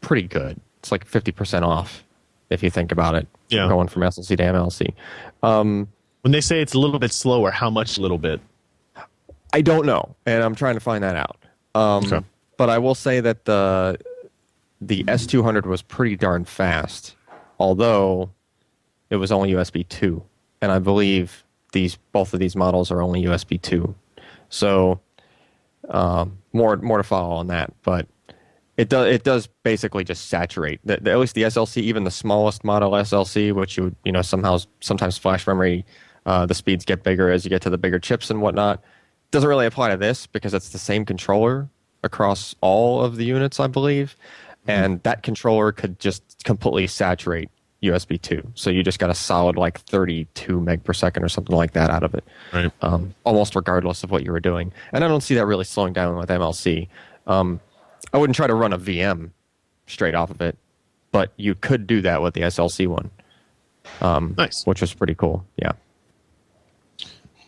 pretty good. It's like 50% off if you think about it. Yeah. Going from SLC to MLC. When they say it's a little bit slower, how much a little bit? I don't know, and I'm trying to find that out. Okay. But I will say that the S200 was pretty darn fast, although it was only USB 2, and I believe both of these models are only USB 2. So more to follow on that, but it does basically just saturate. At least the SLC, even the smallest model SLC, which you sometimes flash memory, the speeds get bigger as you get to the bigger chips and whatnot. Doesn't really apply to this because it's the same controller across all of the units, I believe, and that controller could just completely saturate USB 2. So you just got a solid like 32 meg per second or something like that out of it, Right. Almost regardless of what you were doing. And I don't see that really slowing down with MLC. I wouldn't try to run a VM straight off of it, but you could do that with the SLC one. Nice. Which was pretty cool. Yeah.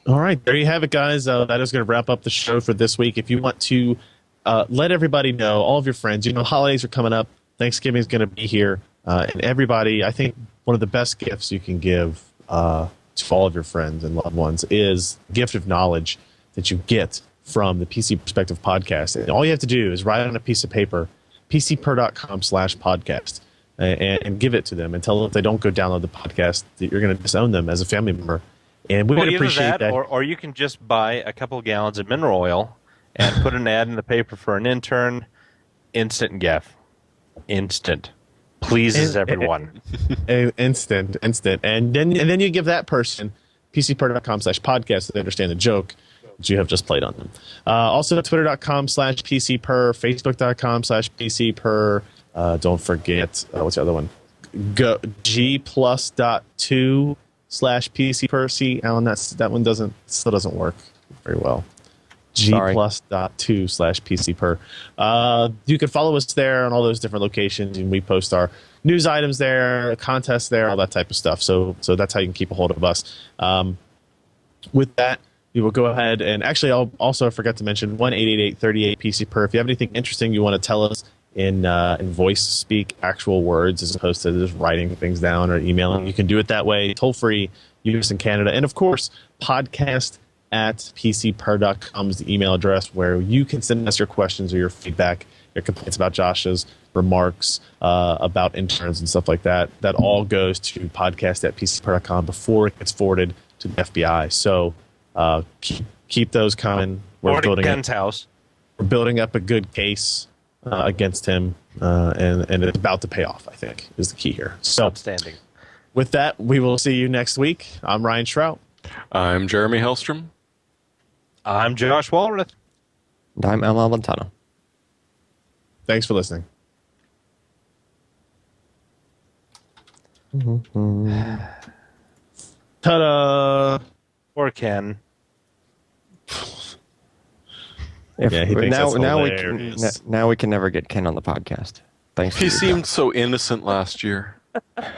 All right, there you have it, guys. That is going to wrap up the show for this week. If you want to let everybody know, all of your friends, holidays are coming up. Thanksgiving is going to be here. And everybody, I think one of the best gifts you can give to all of your friends and loved ones is the gift of knowledge that you get from the PC Perspective podcast. And all you have to do is write on a piece of paper, pcper.com/podcast, and give it to them and tell them if they don't go download the podcast that you're going to disown them as a family member. And we would appreciate that. Or you can just buy a couple of gallons of mineral oil and put an ad in the paper for an intern. Instant gift. Instant. Pleases everyone. Instant. And then you give that person pcper.com/podcast so they understand the joke that you have just played on them. Also, twitter.com/PCper, facebook.com/PCper. Don't forget, what's the other one? G+.2/PCper. See, Alan, that one still doesn't work very well. G+.2/PCper. You can follow us there on all those different locations, and we post our news items there, contests there, all that type of stuff. So that's how you can keep a hold of us. With that, we will go ahead and actually, I'll also forget to mention 1-888-38-PCper. If you have anything interesting you want to tell us in voice speak, actual words, as opposed to just writing things down or emailing, you can do it that way, toll free, US and Canada, and of course, podcast@pcper.com is the email address where you can send us your questions or your feedback, your complaints about Josh's remarks, about interns and stuff like that. That all goes to podcast@pcper.com before it gets forwarded to the FBI. So keep those coming. We're building up a good case against him, and it's about to pay off, I think, is the key here. So, outstanding. With that, we will see you next week. I'm Ryan Shrout. I'm Jeremy Hellstrom. I'm Josh Walrath. And I'm Al Malventano. Thanks for listening. Ta-da! Or Ken. Yeah, he thinks that's now hilarious. we can never get Ken on the podcast. Thanks. He seemed so innocent last year.